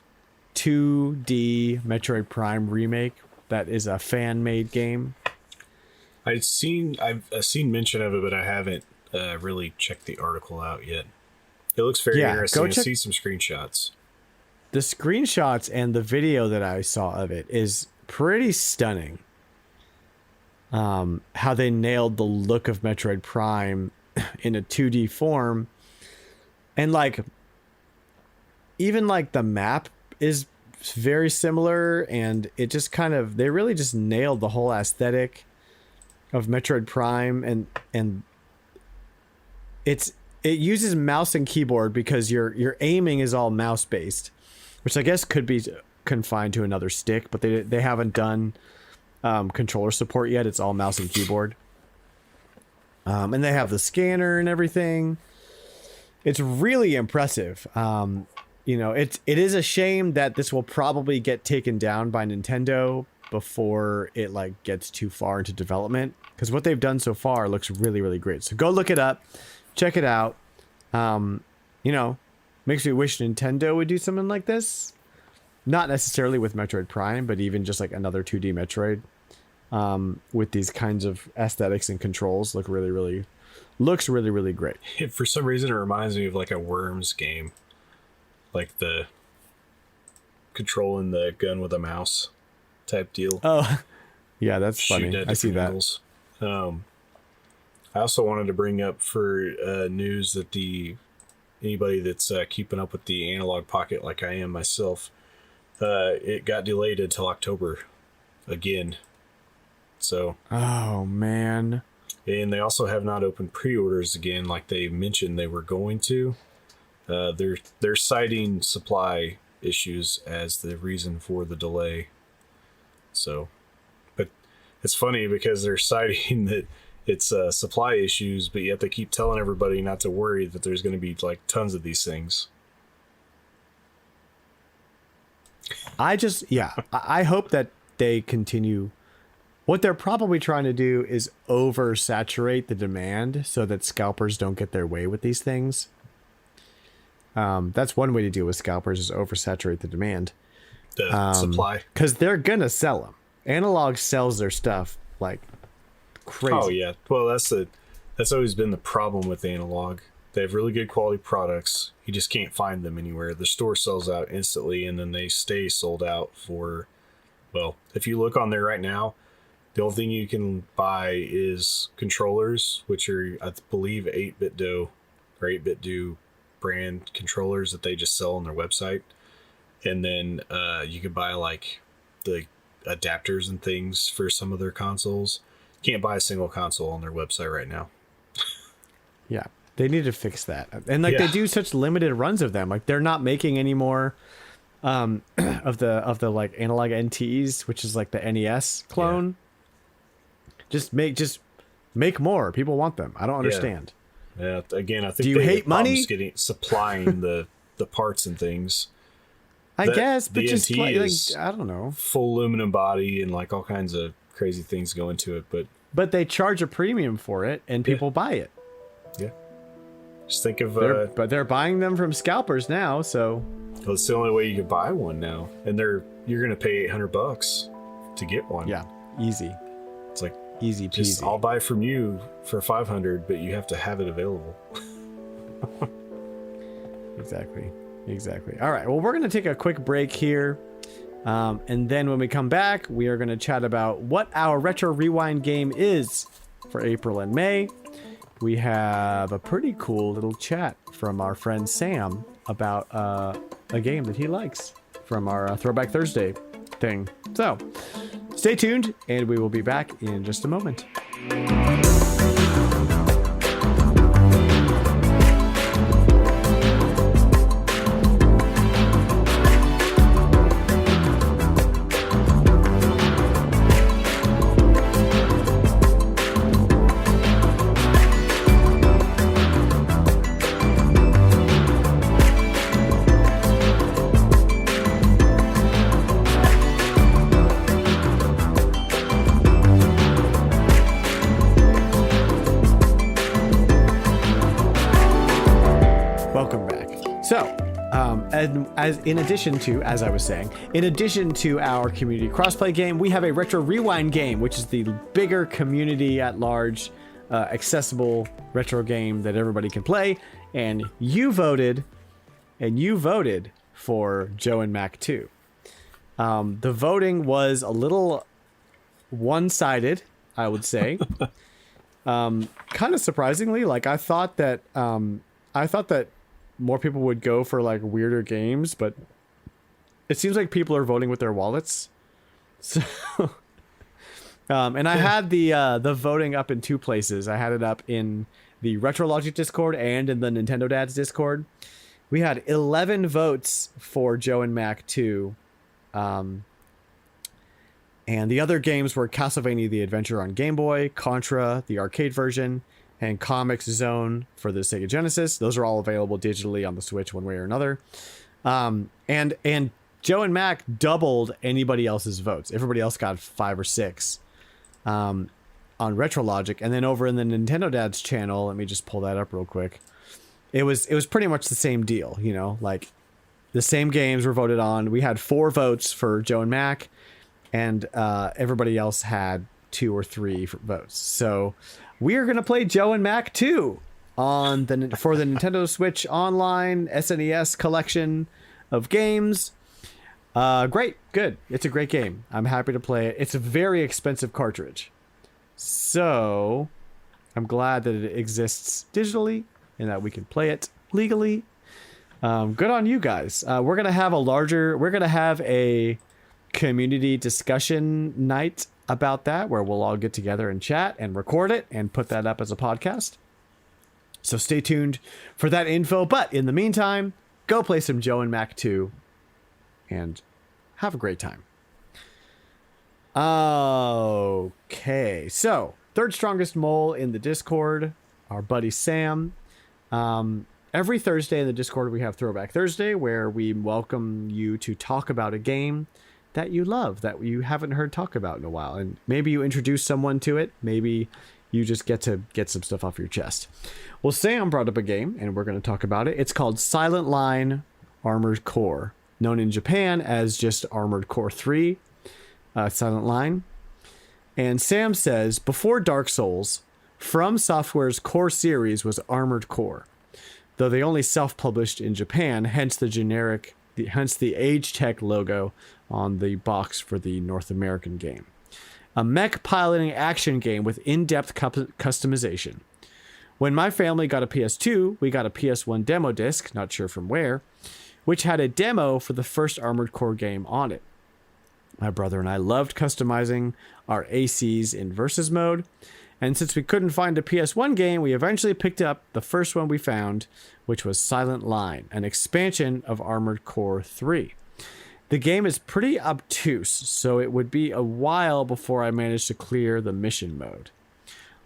[SPEAKER 1] 2D Metroid Prime remake that is a fan-made game?
[SPEAKER 2] I've seen mention of it, but I haven't really checked the article out yet. It looks very interesting. I see some screenshots.
[SPEAKER 1] The screenshots and the video that I saw of it is pretty stunning. How they nailed the look of Metroid Prime in a 2D form. And like, even like the map is very similar, and it just they really just nailed the whole aesthetic of Metroid Prime, and it uses mouse and keyboard because your aiming is all mouse based, which I guess could be confined to another stick, but they haven't done controller support yet. It's all mouse and keyboard. And they have the scanner and everything. It's really impressive. You know, it is a shame that this will probably get taken down by Nintendo before it like gets too far into development, because what they've done so far looks really, really great. So go look it up, check it out. You know, makes me wish Nintendo would do something like this. Not necessarily with Metroid Prime, but even just like another 2D Metroid, with these kinds of aesthetics and controls looks really, really great.
[SPEAKER 2] For some reason, it reminds me of like a Worms game, like the controlling the gun with a mouse type deal.
[SPEAKER 1] Oh, yeah, that's funny. I see that.
[SPEAKER 2] Angles. I also wanted to bring up for news that anybody that's keeping up with the Analog Pocket like I am myself, it got delayed until October again. So.
[SPEAKER 1] Oh man.
[SPEAKER 2] And they also have not opened pre-orders again, like they mentioned they were going to. They're citing supply issues as the reason for the delay. So, but it's funny because they're citing that it's supply issues, but yet they keep telling everybody not to worry that there's going to be like tons of these things.
[SPEAKER 1] I hope that they continue. What they're probably trying to do is oversaturate the demand so that scalpers don't get their way with these things. That's one way to deal with scalpers, is oversaturate the demand.
[SPEAKER 2] The supply.
[SPEAKER 1] Because they're going to sell them. Analog sells their stuff like crazy.
[SPEAKER 2] Oh, yeah. Well, that's always been the problem with Analog. They have really good quality products. You just can't find them anywhere. The store sells out instantly, and then they stay sold out for, well, if you look on there right now, the only thing you can buy is controllers, which are, I believe, 8BitDo or 8BitDo brand controllers that they just sell on their website. And then you could buy like the adapters and things for some of their consoles. You can't buy a single console on their website right now.
[SPEAKER 1] Yeah, they need to fix that. And like they do such limited runs of them. Like they're not making any more of the like Analog NTs, which is like the NES clone. Yeah. Just make more. People want them. I don't understand.
[SPEAKER 2] Yeah. Again, I think
[SPEAKER 1] do you hate money?
[SPEAKER 2] Supplying the parts and things.
[SPEAKER 1] I guess, but just like,
[SPEAKER 2] I
[SPEAKER 1] don't know.
[SPEAKER 2] Full aluminum body and like all kinds of crazy things go into it,
[SPEAKER 1] but they charge a premium for it, and people buy it.
[SPEAKER 2] Yeah. Just think of
[SPEAKER 1] but they're buying them from scalpers now, so.
[SPEAKER 2] Well, it's the only way you can buy one now, and you're gonna pay $800 to get one.
[SPEAKER 1] Yeah, easy.
[SPEAKER 2] It's like
[SPEAKER 1] easy peasy.
[SPEAKER 2] I'll buy from you for $500, but you have to have it available.
[SPEAKER 1] Exactly. All right. Well, we're going to take a quick break here. And then when we come back, we are going to chat about what our Retro Rewind game is for April and May. We have a pretty cool little chat from our friend Sam about a game that he likes from our Throwback Thursday thing. So stay tuned, and we will be back in just a moment. In addition to our community crossplay game, we have a Retro Rewind game, which is the bigger community at large, accessible retro game that everybody can play. And you voted for Joe and Mac 2. The voting was a little one-sided, I would say. Kind of surprisingly, like I thought that more people would go for like weirder games, but it seems like people are voting with their wallets. So, and I had the voting up in two places. I had it up in the Retrologic Discord and in the Nintendo Dads Discord. We had 11 votes for Joe and Mac 2. And the other games were Castlevania The Adventure on Game Boy, Contra, the arcade version, and Comics Zone for the Sega Genesis. Those are all available digitally on the Switch one way or another. And Joe and Mac doubled anybody else's votes. Everybody else got 5 or 6 on Retrologic. And then over in the Nintendo Dad's channel, let me just pull that up real quick. It was pretty much the same deal, you know, like the same games were voted on. We had 4 votes for Joe and Mac, and everybody else had 2 or 3 votes. So we are going to play Joe and Mac 2 for the Nintendo Switch Online SNES collection of games. Great, good. It's a great game. I'm happy to play it. It's a very expensive cartridge, so I'm glad that it exists digitally and that we can play it legally. Good on you guys. We're gonna have a community discussion night about that, where we'll all get together and chat and record it and put that up as a podcast. So stay tuned for that info. But in the meantime, go play some Joe and Mac 2 and have a great time. Okay, so third strongest mole in the Discord, our buddy Sam. Every Thursday in the Discord, we have Throwback Thursday, where we welcome you to talk about a game that you love, that you haven't heard talk about in a while. And maybe you introduce someone to it. Maybe you just get to get some stuff off your chest. Well, Sam brought up a game, and we're going to talk about it. It's called Silent Line Armored Core, known in Japan as just Armored Core 3, Silent Line. And Sam says, before Dark Souls, From Software's core series was Armored Core, though they only self-published in Japan, hence the Age Tech logo on the box for the North American game. A mech piloting action game with in-depth customization. When my family got a PS2, we got a PS1 demo disc, not sure from where, which had a demo for the first Armored Core game on it. My brother and I loved customizing our ACs in Versus mode, and since we couldn't find a PS1 game, we eventually picked up the first one we found, which was Silent Line, an expansion of Armored Core 3. The game is pretty obtuse, so it would be a while before I managed to clear the mission mode.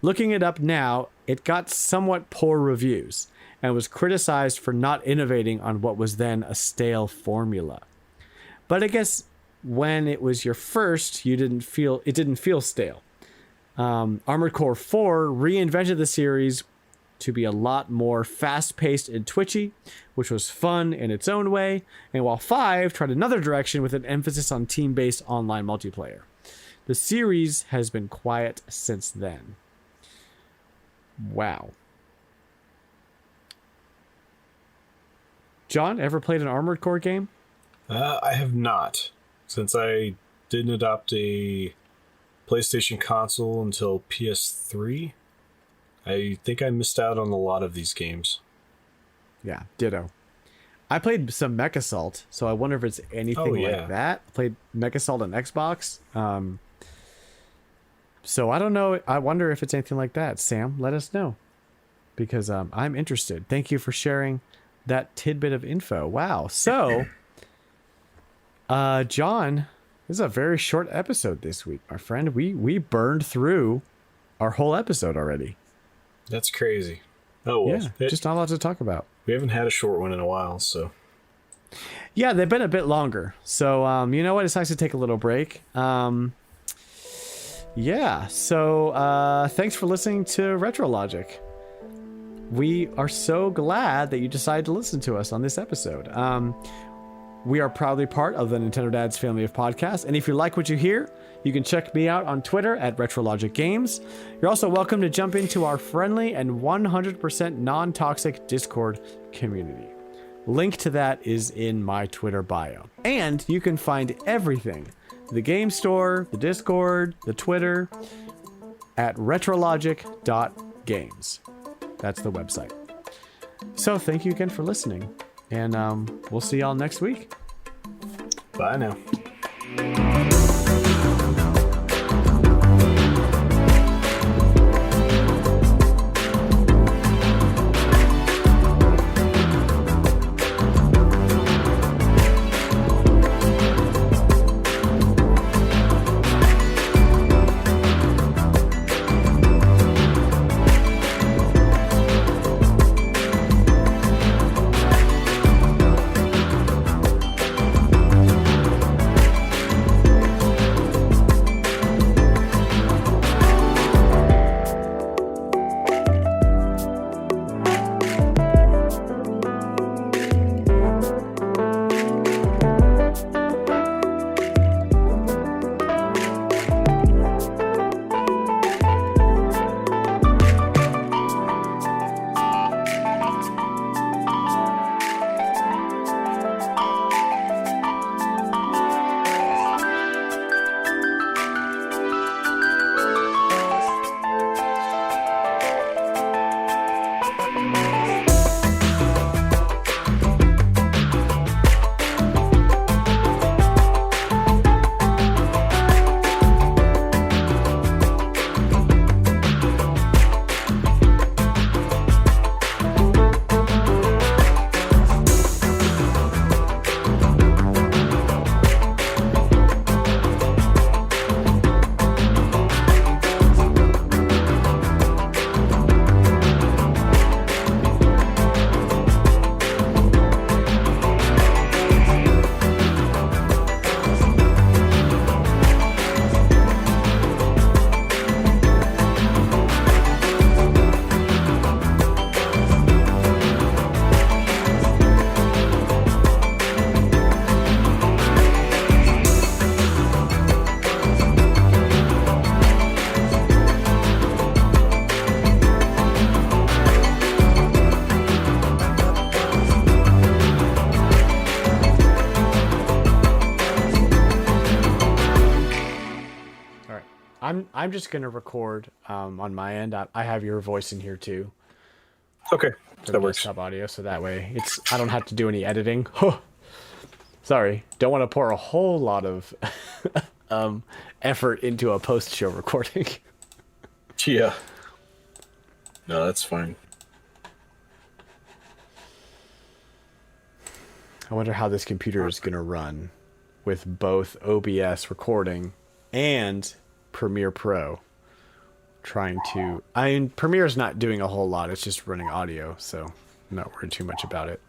[SPEAKER 1] Looking it up now, it got somewhat poor reviews, and was criticized for not innovating on what was then a stale formula. But I guess when it was your first, it didn't feel stale. Armored Core 4 reinvented the series to be a lot more fast-paced and twitchy, which was fun in its own way, and while 5 tried another direction with an emphasis on team-based online multiplayer. The series has been quiet since then. Wow. John, ever played an Armored Core game?
[SPEAKER 2] I have not, since I didn't adopt a PlayStation console until PS3. I think I missed out on a lot of these games.
[SPEAKER 1] Yeah, ditto. I played some Mech Assault, so I wonder if it's anything like that. I played Mech Assault on Xbox. So I don't know. I wonder if it's anything like that. Sam, let us know, because I'm interested. Thank you for sharing that tidbit of info. Wow. So, John, this is a very short episode this week, my friend. We burned through our whole episode already.
[SPEAKER 2] That's crazy. Oh, well,
[SPEAKER 1] yeah, just not a lot to talk about.
[SPEAKER 2] We haven't had a short one in a while, so.
[SPEAKER 1] Yeah, they've been a bit longer. So, you know what? It's nice to take a little break. Yeah, so thanks for listening to Retrologic. We are so glad that you decided to listen to us on this episode. We are proudly part of the Nintendo Dads family of podcasts, and if you like what you hear, you can check me out on Twitter at Retrologic.games. You're also welcome to jump into our friendly and 100% non-toxic Discord community. Link to that is in my Twitter bio. And you can find everything, the game store, the Discord, the Twitter, at Retrologic.games. That's the website. So thank you again for listening, and we'll see y'all next week.
[SPEAKER 2] Bye now.
[SPEAKER 1] I'm just gonna record on my end. I have your voice in here too.
[SPEAKER 2] Okay,
[SPEAKER 1] For
[SPEAKER 2] that
[SPEAKER 1] the
[SPEAKER 2] works.
[SPEAKER 1] desktop audio, so that way I don't have to do any editing. Sorry, don't want to pour a whole lot of effort into a post-show recording.
[SPEAKER 2] Yeah. No, that's fine.
[SPEAKER 1] I wonder how this computer is going to run with both OBS recording and Premiere Pro. Premiere's not doing a whole lot. It's just running audio, so I'm not worried too much about it.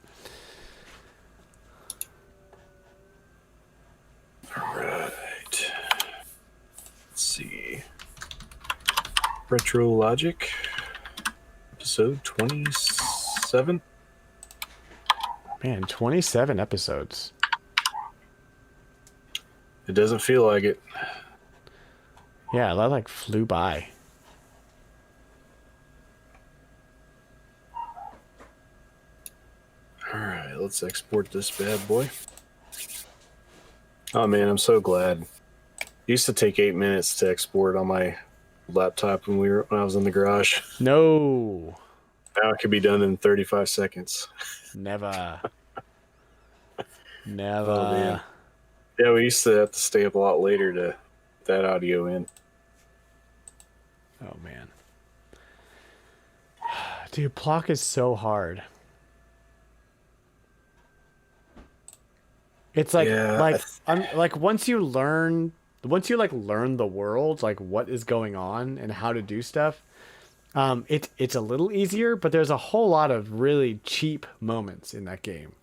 [SPEAKER 2] All right. Let's see. Retrologic, episode 27.
[SPEAKER 1] Man, 27 episodes.
[SPEAKER 2] It doesn't feel like it.
[SPEAKER 1] Yeah, that like flew by.
[SPEAKER 2] All right, let's export this bad boy. Oh man, I'm so glad. It used to take 8 minutes to export on my laptop when I was in the garage.
[SPEAKER 1] No.
[SPEAKER 2] Now it can be done in 35 seconds.
[SPEAKER 1] Never. Never.
[SPEAKER 2] Oh, man. Yeah, we used to have to stay up a lot later to get that audio in.
[SPEAKER 1] Oh man. Dude, Plok is so hard. It's like I'm like once you learn the world, like what is going on and how to do stuff, it's a little easier, but there's a whole lot of really cheap moments in that game.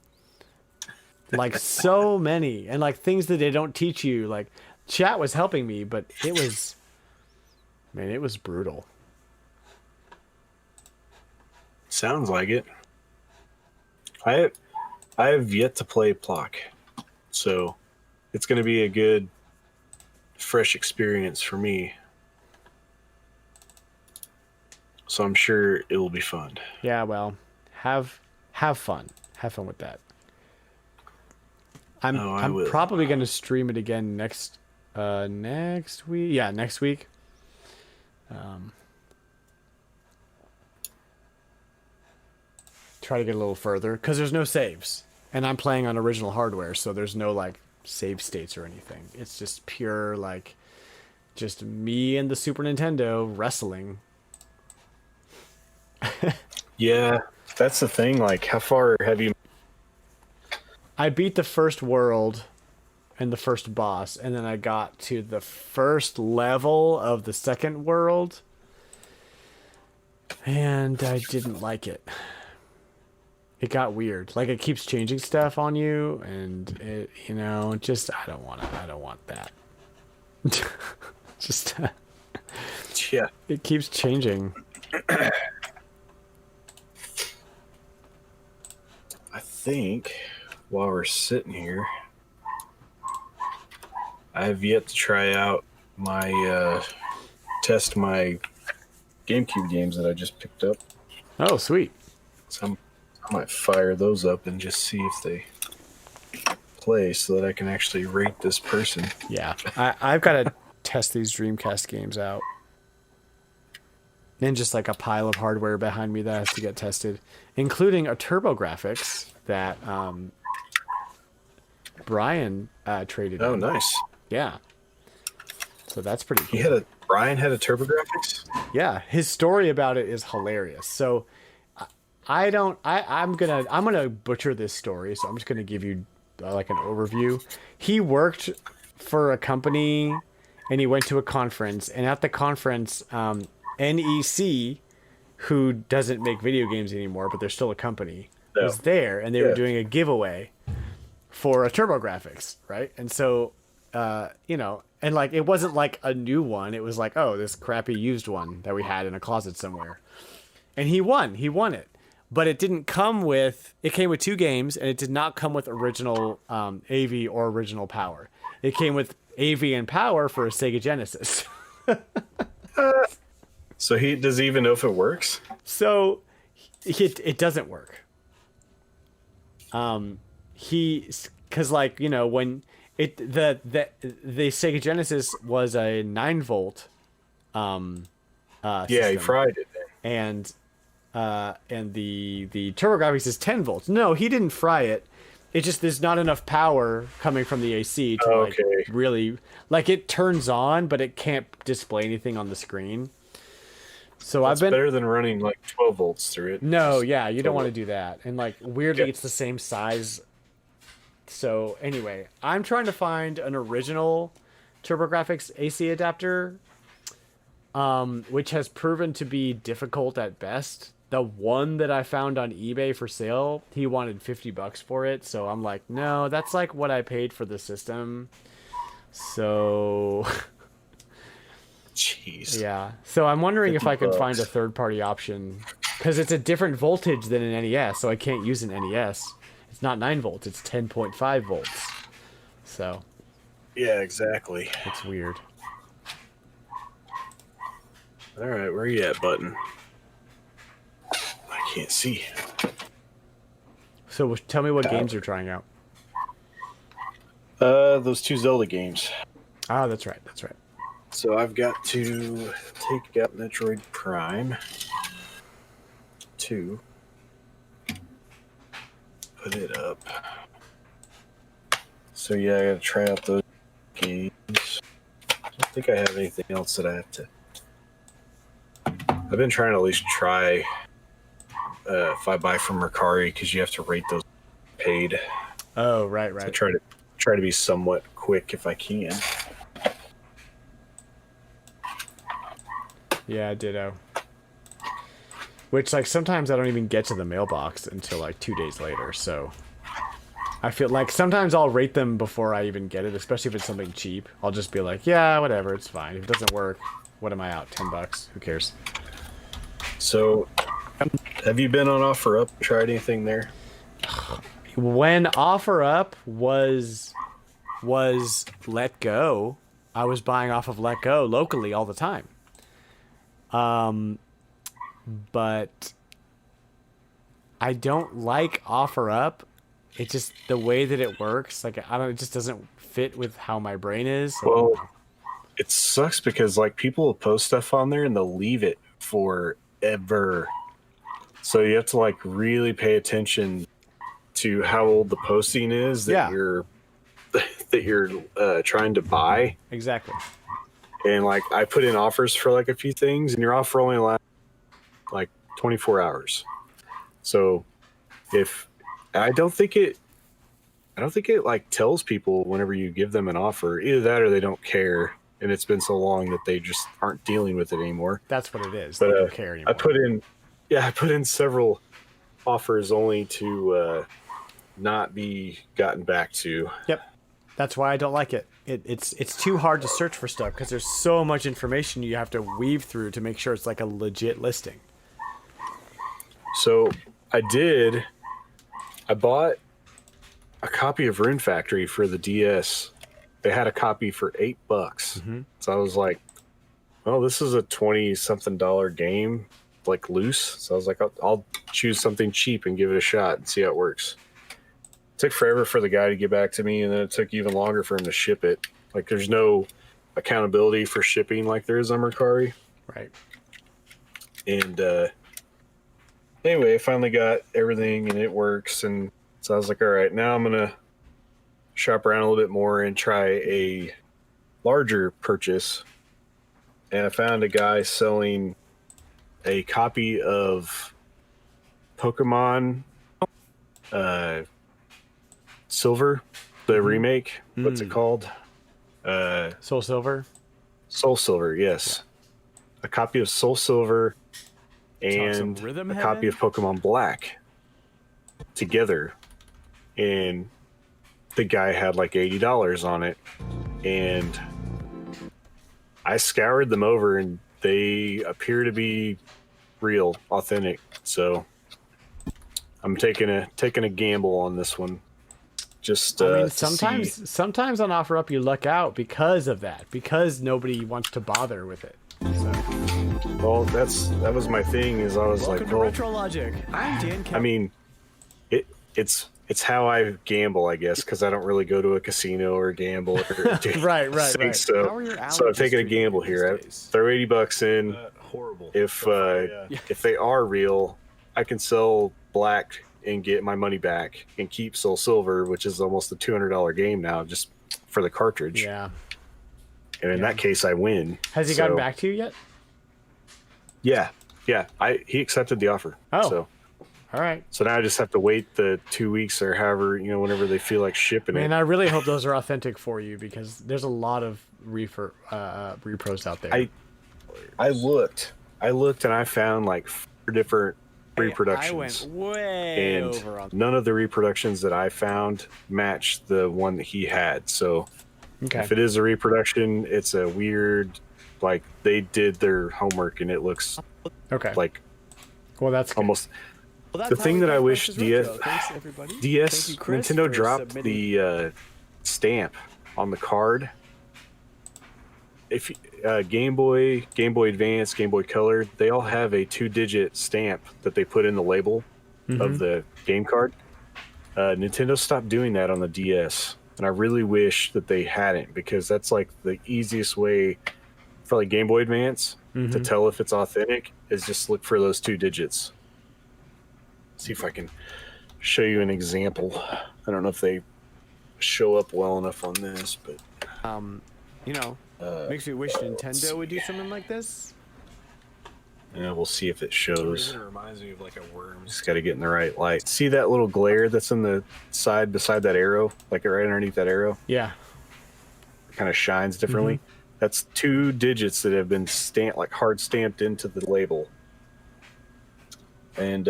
[SPEAKER 1] Like so many, and like things that they don't teach you. Like chat was helping me, but it was brutal.
[SPEAKER 2] Sounds like it. I have yet to play Plok, so it's going to be a good, fresh experience for me. So I'm sure it will be fun.
[SPEAKER 1] Yeah, well, have fun. Have fun with that. I'm probably going to stream it again next week. Yeah, next week. Try to get a little further because there's no saves, and I'm playing on original hardware, so there's no like save states or anything. It's just pure like just me and the Super Nintendo wrestling.
[SPEAKER 2] Yeah, that's the thing. Like, how far have you?
[SPEAKER 1] I beat the first world and the first boss, and then I got to the first level of the second world, and I didn't like it. It got weird. Like, it keeps changing stuff on you, and it, just I don't want that. Just
[SPEAKER 2] Yeah,
[SPEAKER 1] it keeps changing.
[SPEAKER 2] I think while we're sitting here, I have yet to try out test my GameCube games that I just picked up.
[SPEAKER 1] Oh, sweet.
[SPEAKER 2] So I might fire those up and just see if they play so that I can actually rate this person.
[SPEAKER 1] Yeah, I've got to test these Dreamcast games out. And just like a pile of hardware behind me that has to get tested, including a TurboGrafx that Brian traded.
[SPEAKER 2] Oh,
[SPEAKER 1] in.
[SPEAKER 2] nice.
[SPEAKER 1] Yeah. So that's pretty cool.
[SPEAKER 2] Brian had a TurboGrafx?
[SPEAKER 1] Yeah, his story about it is hilarious. So I'm gonna butcher this story, so I'm just gonna give you like an overview. He worked for a company and he went to a conference, and at the conference, NEC, who doesn't make video games anymore, but they're still a company, was there, and they were doing a giveaway for a TurboGrafx, right? And so, and like it wasn't like a new one; it was like, oh, this crappy used one that we had in a closet somewhere. And he won it, but it didn't come with. It came with 2 games, and it did not come with original AV or original power. It came with AV and power for a Sega Genesis.
[SPEAKER 2] So does he even know if it works?
[SPEAKER 1] So it doesn't work. Because like when the Sega Genesis was a 9-volt
[SPEAKER 2] Yeah, he fried it.
[SPEAKER 1] And the TurboGrafx is 10 volts. No, he didn't fry it. It's just there's not enough power coming from the AC to like really like it turns on, but it can't display anything on the screen. So
[SPEAKER 2] That's better than running like 12 volts through it.
[SPEAKER 1] No, yeah, you don't want to do that. And like weirdly, it's the same size. So anyway, I'm trying to find an original TurboGrafx AC adapter, which has proven to be difficult at best. The one that I found on eBay for sale, he wanted $50 for it. So I'm like, no, that's like what I paid for the system. So,
[SPEAKER 2] jeez.
[SPEAKER 1] Yeah. So I'm wondering if I could find a third-party option because it's a different voltage than an NES. So I can't use an NES. It's not 9 volts. It's 10.5 volts. So.
[SPEAKER 2] Yeah, exactly.
[SPEAKER 1] It's weird.
[SPEAKER 2] All right, where you at, button? I can't see.
[SPEAKER 1] So tell me what games you're trying out.
[SPEAKER 2] Those 2 Zelda games.
[SPEAKER 1] Oh, that's right. That's right.
[SPEAKER 2] So I've got to take out Metroid Prime 2. Put it up. So yeah, I gotta try out those games. I don't think I have anything else that I have to. I've been trying to at least try if I buy from Mercari because you have to rate those paid.
[SPEAKER 1] Oh, right.
[SPEAKER 2] So try to be somewhat quick if I can.
[SPEAKER 1] Yeah, ditto. Which like sometimes I don't even get to the mailbox until like 2 days later. So I feel like sometimes I'll rate them before I even get it, especially if it's something cheap. I'll just be like, yeah, whatever, it's fine. If it doesn't work, what am I out? $10? Who cares?
[SPEAKER 2] So, have you been on OfferUp? Tried anything there?
[SPEAKER 1] When OfferUp was Let Go, I was buying off of Let Go locally all the time. But I don't like OfferUp. It's just the way that it works. Like it just doesn't fit with how my brain is.
[SPEAKER 2] Well, it sucks because like people will post stuff on there and they'll leave it forever. So you have to like really pay attention to how old the posting is that you're trying to buy.
[SPEAKER 1] Exactly.
[SPEAKER 2] And like I put in offers for like a few things, and your offer only lasts like 24 hours. So if I don't think it like tells people whenever you give them an offer, either that or they don't care, and it's been so long that they just aren't dealing with it anymore.
[SPEAKER 1] That's what it is.
[SPEAKER 2] But,
[SPEAKER 1] they don't care anymore.
[SPEAKER 2] I put in several offers only to not be gotten back to.
[SPEAKER 1] Yep. That's why I don't like it. It's too hard to search for stuff because there's so much information you have to weave through to make sure it's like a legit listing.
[SPEAKER 2] So I bought a copy of Rune Factory for the DS. They had a copy for $8. Mm-hmm. So I was like, well, this is a $20-something game, like loose. So I was like, I'll choose something cheap and give it a shot and see how it works. Took forever for the guy to get back to me, and then it took even longer for him to ship it. Like there's no accountability for shipping like there is on Mercari.
[SPEAKER 1] Right.
[SPEAKER 2] And anyway, I finally got everything and it works, and so I was like, all right, now I'm gonna shop around a little bit more and try a larger purchase. And I found a guy selling a copy of Pokemon Silver, the remake. What's it called?
[SPEAKER 1] Soul Silver?
[SPEAKER 2] Soul Silver, yes. A copy of Soul Silver and a copy of Pokemon Black together. And the guy had like $80 on it. And I scoured them over, and they appear to be real, authentic. So I'm taking a gamble on this one. Just
[SPEAKER 1] I mean, sometimes on OfferUp you luck out because of that, because nobody wants to bother with it. So.
[SPEAKER 2] Well, that was my thing. Is I was
[SPEAKER 1] Welcome
[SPEAKER 2] like, well,
[SPEAKER 1] to Retrologic. I'm Dan.
[SPEAKER 2] I mean, it's it's how I gamble, I guess, because I don't really go to a casino or gamble or do
[SPEAKER 1] Right.
[SPEAKER 2] So I'm taking a gamble here. I throw $80 in.
[SPEAKER 3] Horrible.
[SPEAKER 2] If they are real, I can sell black and get my money back and keep Soul Silver, which is almost a $200 game now, just for the cartridge.
[SPEAKER 1] Yeah.
[SPEAKER 2] And in that case, I win.
[SPEAKER 1] Has he gotten back to you yet?
[SPEAKER 2] Yeah. He accepted the offer.
[SPEAKER 1] Oh.
[SPEAKER 2] So.
[SPEAKER 1] All right.
[SPEAKER 2] So now I just have to wait the 2 weeks or however, whenever they feel like shipping it.
[SPEAKER 1] Man, I really hope those are authentic for you because there's a lot of repros out there.
[SPEAKER 2] I looked and I found like 4 different reproductions.
[SPEAKER 1] I went way
[SPEAKER 2] and
[SPEAKER 1] over on
[SPEAKER 2] none of the reproductions that I found matched the one that he had. So if it is a reproduction, it's a weird, like they did their homework and it looks like
[SPEAKER 1] that's
[SPEAKER 2] almost.
[SPEAKER 1] Well,
[SPEAKER 2] the thing that I wish DS
[SPEAKER 1] Thank you, Chris,
[SPEAKER 2] Nintendo
[SPEAKER 1] for
[SPEAKER 2] dropped
[SPEAKER 1] submitting.
[SPEAKER 2] the stamp on the card. If Game Boy Advance, Game Boy Color, they all have a 2-digit stamp that they put in the label of the game card. Nintendo stopped doing that on the DS, and I really wish that they hadn't, because that's like the easiest way for like Game Boy Advance to tell if it's authentic is just look for those 2 digits. See if I can show you an example. I don't know if they show up well enough on this, but
[SPEAKER 1] makes me wish Nintendo would do something like this.
[SPEAKER 2] Yeah, we'll see if it shows.
[SPEAKER 3] It reminds me of like a worm.
[SPEAKER 2] Just got to get in the right light. See that little glare that's in the side beside that arrow, like right underneath that arrow?
[SPEAKER 1] Yeah.
[SPEAKER 2] It kind of shines differently. That's 2 digits that have been stamped, like hard stamped into the label. And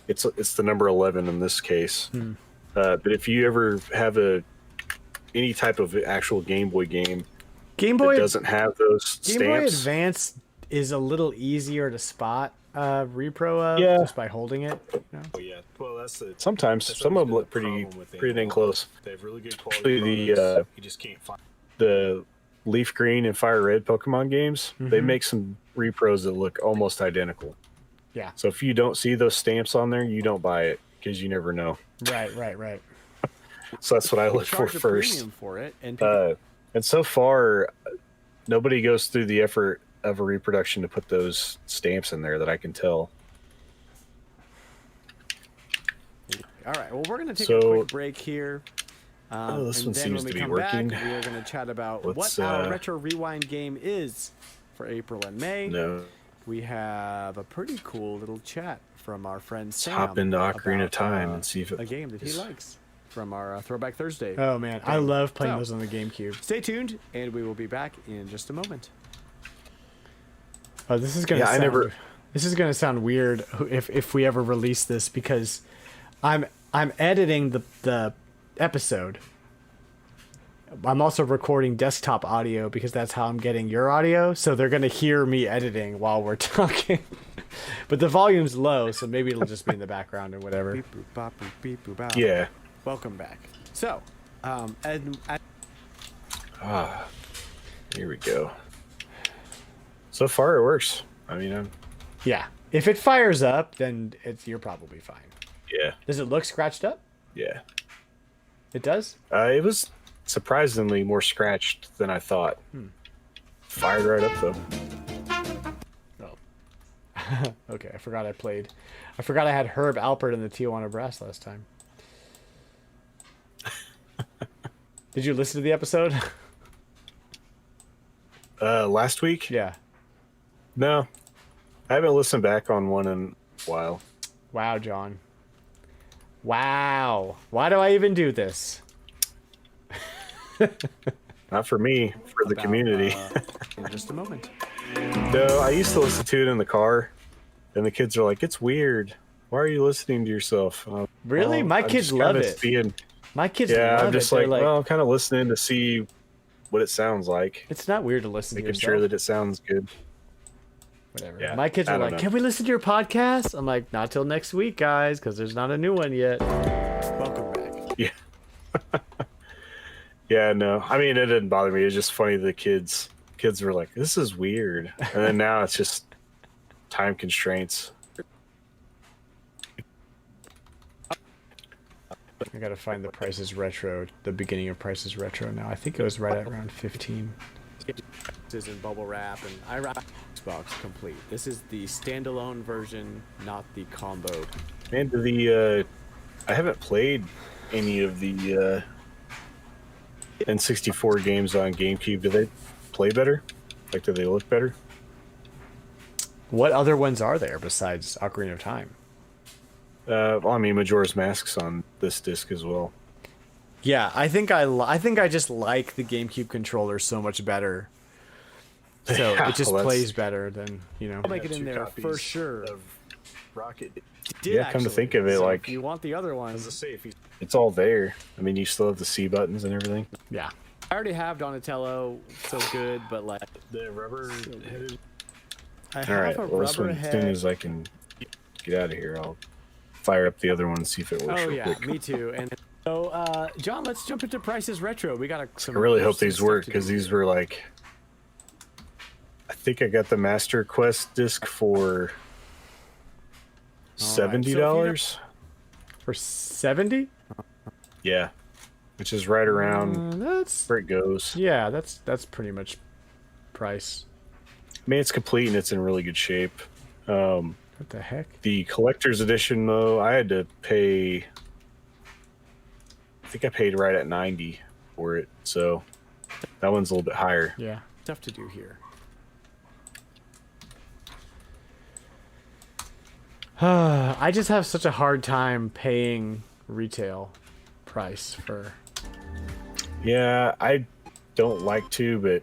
[SPEAKER 2] it's the number 11 in this case. But if you ever have any type of actual Game Boy game that doesn't have those stamps,
[SPEAKER 1] Game Boy Advance is a little easier to spot repro of just by holding it.
[SPEAKER 3] Oh yeah. Well, that's
[SPEAKER 2] sometimes some of them look pretty dang close.
[SPEAKER 3] They have really good quality.
[SPEAKER 2] Actually,
[SPEAKER 3] you just can't find
[SPEAKER 2] the Leaf Green and Fire Red Pokemon games, they make some repros that look almost identical.
[SPEAKER 1] Yeah.
[SPEAKER 2] So if you don't see those stamps on there, you don't buy it because you never know.
[SPEAKER 1] Right.
[SPEAKER 2] So that's what I look for first.
[SPEAKER 1] For it, and
[SPEAKER 2] so far, nobody goes through the effort of a reproduction to put those stamps in there that I can tell.
[SPEAKER 1] All right. Well, we're going to take a quick break here.
[SPEAKER 2] This one seems to be
[SPEAKER 1] Back,
[SPEAKER 2] working.
[SPEAKER 1] we are going to chat about what our Retro Rewind game is for April and May.
[SPEAKER 2] No.
[SPEAKER 1] We have a pretty cool little chat from our friend Sam.
[SPEAKER 2] Hop into Ocarina of Time and see if
[SPEAKER 1] a game that he likes from our Throwback Thursday.
[SPEAKER 4] Oh man, I love playing those on the GameCube.
[SPEAKER 1] Stay tuned, and we will be back in just a moment.
[SPEAKER 4] Oh, this is gonna this is gonna sound weird if we ever release this, because I'm editing the episode. I'm also recording desktop audio because that's how I'm getting your audio. So they're going to hear me editing while we're talking. But the volume's low, so maybe it'll just be in the background or whatever.
[SPEAKER 1] Beep, boop, bop, boop, beep, boop, bow.
[SPEAKER 2] Yeah.
[SPEAKER 1] Welcome back. So,
[SPEAKER 2] here we go. So far it works. I mean,
[SPEAKER 4] yeah. If it fires up, then you're probably fine.
[SPEAKER 2] Yeah.
[SPEAKER 4] Does it look scratched up?
[SPEAKER 2] Yeah.
[SPEAKER 4] It does?
[SPEAKER 2] It was surprisingly more scratched than I thought. Fired right up though.
[SPEAKER 4] Oh. Okay, I forgot I had Herb Alpert in the Tijuana Brass last time. Did you listen to the episode?
[SPEAKER 2] Last week?
[SPEAKER 4] Yeah.
[SPEAKER 2] No. I haven't listened back on one in a while.
[SPEAKER 4] Wow, John. Wow. Why do I even do this?
[SPEAKER 2] Not for me, for the community.
[SPEAKER 1] in just a moment.
[SPEAKER 2] No, I used to listen to it in the car, and the kids are like, "It's weird. Why are you listening to yourself?"
[SPEAKER 4] Really? My kids love it. My kids love it.
[SPEAKER 2] I'm just like, well, I'm kind of listening to see what it sounds like.
[SPEAKER 4] It's not weird to listen to
[SPEAKER 2] Making
[SPEAKER 4] yourself.
[SPEAKER 2] sure that it sounds good.
[SPEAKER 4] Whatever.
[SPEAKER 2] Yeah,
[SPEAKER 4] my kids are like, "Can we listen to your podcast?" I'm like, "Not till next week, guys, because there's not a new one yet."
[SPEAKER 1] Welcome back.
[SPEAKER 2] Yeah. Yeah, no. I mean, it didn't bother me. It's just funny the kids were like, "This is weird," and then now it's just time constraints.
[SPEAKER 4] I gotta find the Prices Retro, the beginning of Prices Retro now. I think it was right at around 15. This is in bubble wrap, and I wrap Xbox complete. This is the standalone version, not the combo.
[SPEAKER 2] And I haven't played any of the N64 games on GameCube. Do they play better? Like, do they look better?
[SPEAKER 4] What other ones are there besides Ocarina of Time?
[SPEAKER 2] Well, I mean, Majora's Mask's on this disc as well.
[SPEAKER 4] Yeah, I think I just like the GameCube controller so much better. So
[SPEAKER 2] Yeah,
[SPEAKER 4] it just
[SPEAKER 2] well,
[SPEAKER 4] plays better than, you know. I'll make it in
[SPEAKER 2] 2
[SPEAKER 4] there
[SPEAKER 2] copies
[SPEAKER 4] for sure.
[SPEAKER 2] Of Rocket.
[SPEAKER 4] Did
[SPEAKER 2] Come to think of it,
[SPEAKER 4] So
[SPEAKER 2] like,
[SPEAKER 4] if you want the other
[SPEAKER 3] As
[SPEAKER 4] ones,
[SPEAKER 3] I say, if you
[SPEAKER 2] it's all there. I mean, you still have the C buttons and everything.
[SPEAKER 4] yeah. I already have Donatello, so good, but like
[SPEAKER 3] the rubber headed
[SPEAKER 4] I
[SPEAKER 2] All
[SPEAKER 4] have
[SPEAKER 2] right.
[SPEAKER 4] a
[SPEAKER 2] Well, this
[SPEAKER 4] rubber
[SPEAKER 2] one, as
[SPEAKER 4] head.
[SPEAKER 2] soon as I can get out of here, I'll fire up the other one and see if it works
[SPEAKER 4] Oh
[SPEAKER 2] real
[SPEAKER 4] yeah,
[SPEAKER 2] quick.
[SPEAKER 4] me too. And so, John, let's jump into Prices Retro. We got some.
[SPEAKER 2] I really hope
[SPEAKER 4] some
[SPEAKER 2] these
[SPEAKER 4] stuff
[SPEAKER 2] work
[SPEAKER 4] to
[SPEAKER 2] because
[SPEAKER 4] do.
[SPEAKER 2] these were like, I think I got the Master Quest disc for $70.
[SPEAKER 4] For 70.
[SPEAKER 2] Yeah, which is right around
[SPEAKER 4] That's
[SPEAKER 2] where it goes.
[SPEAKER 4] yeah. That's pretty much price.
[SPEAKER 2] I mean, it's complete and it's in really good shape.
[SPEAKER 4] What the heck?
[SPEAKER 2] The collector's edition, though, I had to pay. I think I paid right at 90 for it, so that one's a little bit higher.
[SPEAKER 4] Yeah. Stuff to do here. I just have such a hard time paying retail price for.
[SPEAKER 2] Yeah, I don't like to, but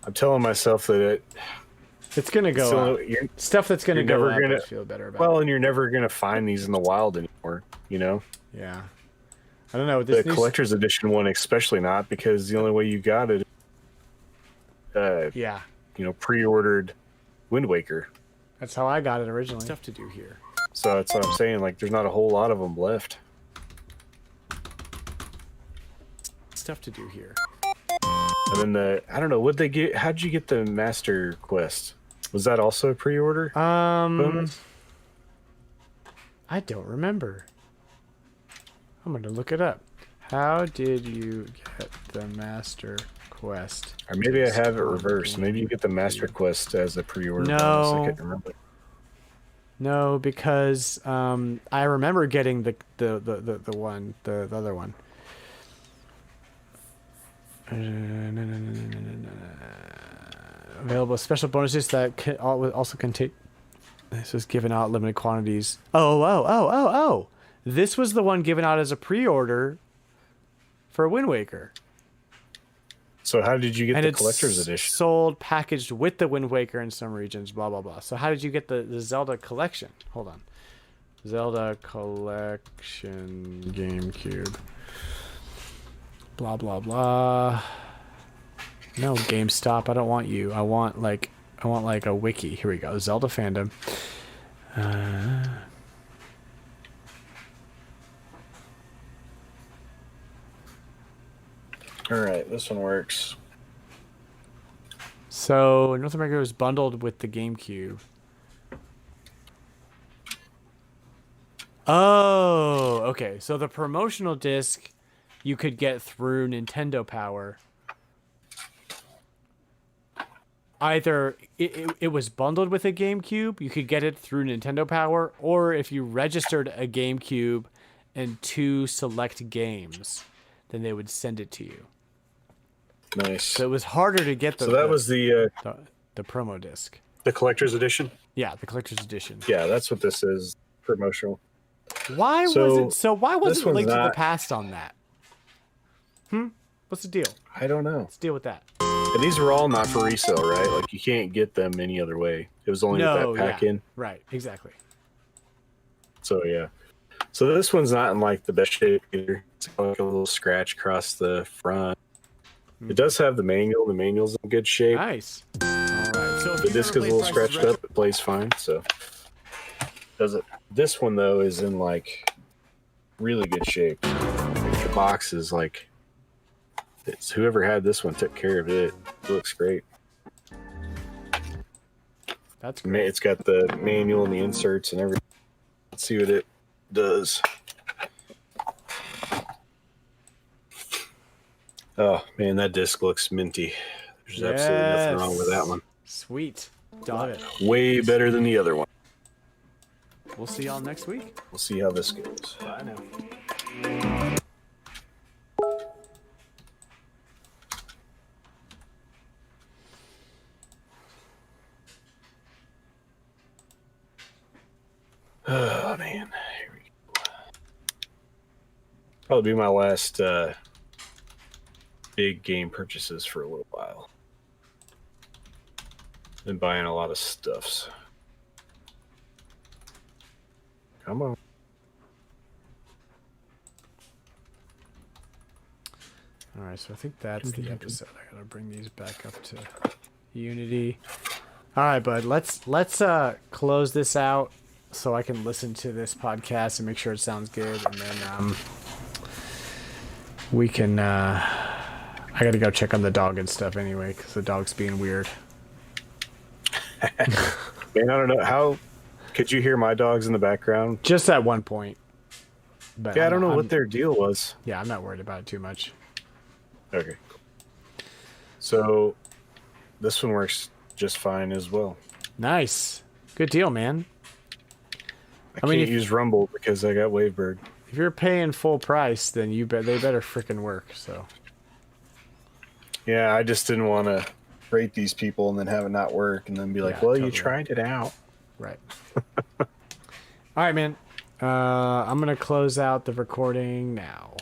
[SPEAKER 2] I'm telling myself that
[SPEAKER 4] It's gonna go
[SPEAKER 2] so
[SPEAKER 4] up.
[SPEAKER 2] you're,
[SPEAKER 4] Stuff that's gonna
[SPEAKER 2] you're
[SPEAKER 4] go
[SPEAKER 2] never
[SPEAKER 4] up.
[SPEAKER 2] gonna-
[SPEAKER 4] I feel better about.
[SPEAKER 2] well, and you're never gonna find these in the wild anymore. You know,
[SPEAKER 4] Yeah. I don't know.
[SPEAKER 2] the collector's edition one, especially not, because the only way you got it,
[SPEAKER 4] Yeah.
[SPEAKER 2] pre-ordered Wind Waker.
[SPEAKER 4] That's how I got it originally. Stuff to do here.
[SPEAKER 2] So that's what I'm saying. Like, there's not a whole lot of them left.
[SPEAKER 4] Stuff to do here.
[SPEAKER 2] And then I don't know, what they get? How'd you get the Master Quest? Was that also a pre-order? bonus?
[SPEAKER 4] I don't remember. I'm gonna look it up. How did you get the Master Quest?
[SPEAKER 2] Or maybe I have it reversed. Maybe you get the Master Quest as a pre-order.
[SPEAKER 4] No.
[SPEAKER 2] bonus. I can't remember.
[SPEAKER 4] No, because I remember getting the other one. Available special bonuses that also contain. This was given out limited quantities. Oh! This was the one given out as a pre-order for Wind Waker.
[SPEAKER 2] So how did you get
[SPEAKER 4] And
[SPEAKER 2] the
[SPEAKER 4] it's
[SPEAKER 2] collector's edition?
[SPEAKER 4] sold packaged with the Wind Waker in some regions, blah, blah, blah. So how did you get the Zelda collection? Hold on. Zelda collection GameCube. Blah, blah, blah. No, GameStop, I don't want you. I want like a wiki. Here we go. Zelda fandom.
[SPEAKER 2] All right, this one works.
[SPEAKER 4] So North America was bundled with the GameCube. Oh, okay. So the promotional disc you could get through Nintendo Power. Either it was bundled with a GameCube, you could get it through Nintendo Power, or if you registered a GameCube and 2 select games, then they would send it to you.
[SPEAKER 2] Nice.
[SPEAKER 4] So it was harder to get the
[SPEAKER 2] So that was the
[SPEAKER 4] promo disc.
[SPEAKER 2] the collector's edition.
[SPEAKER 4] Yeah, the collector's edition.
[SPEAKER 2] Yeah, that's what this is. Promotional.
[SPEAKER 4] Why wasn't
[SPEAKER 2] this one's
[SPEAKER 4] Link to the
[SPEAKER 2] not-
[SPEAKER 4] Past on that? What's the deal?
[SPEAKER 2] I don't know.
[SPEAKER 4] Let's deal with that.
[SPEAKER 2] And these were all not for resale, right? Like, you can't get them any other way. It was only with that pack in.
[SPEAKER 4] Right, exactly.
[SPEAKER 2] So yeah. So this one's not in like the best shape either. It's got like a little scratch across the front. It does have the manual. The manual's in good shape.
[SPEAKER 4] Nice. All right. So if
[SPEAKER 2] The
[SPEAKER 4] you've
[SPEAKER 2] disc
[SPEAKER 4] never
[SPEAKER 2] is a little
[SPEAKER 4] played Price is
[SPEAKER 2] scratched
[SPEAKER 4] Right-
[SPEAKER 2] up. It plays fine. So does it? This one though is in like really good shape. Like, the box is like, it's whoever had this one took care of it. It looks great.
[SPEAKER 4] That's great.
[SPEAKER 2] It's got the manual and the inserts and everything. Let's see what it does. Oh man, that disc looks minty. There's absolutely nothing wrong with that one.
[SPEAKER 4] Sweet. Got it.
[SPEAKER 2] Way better than the other one.
[SPEAKER 1] We'll see y'all next week.
[SPEAKER 2] We'll see how this goes.
[SPEAKER 1] Bye now.
[SPEAKER 2] Oh man, here we go. Probably be my last big game purchases for a little while. Been buying a lot of stuffs. Come on.
[SPEAKER 4] All right, so I think that's the episode. I gotta bring these back up to Unity. All right, bud. Let's close this out so I can listen to this podcast and make sure it sounds good, and then we can. I gotta go check on the dog and stuff anyway, because the dog's being weird.
[SPEAKER 2] Man, I don't know how. Could you hear my dogs in the background?
[SPEAKER 4] Just at one point. But
[SPEAKER 2] Yeah, I don't know what their deal was.
[SPEAKER 4] Yeah, I'm not worried about it too much.
[SPEAKER 2] Okay. So, this one works just fine as well.
[SPEAKER 4] Nice. Good deal, man.
[SPEAKER 2] I mean, can't use Rumble because I got Wavebird.
[SPEAKER 4] If you're paying full price, then they better freaking work, so.
[SPEAKER 2] Yeah, I just didn't want to rate these people and then have it not work and then be like,
[SPEAKER 4] Yeah,
[SPEAKER 2] well,
[SPEAKER 4] totally.
[SPEAKER 2] you tried it out.
[SPEAKER 4] Right. All right, man. I'm going to close out the recording now.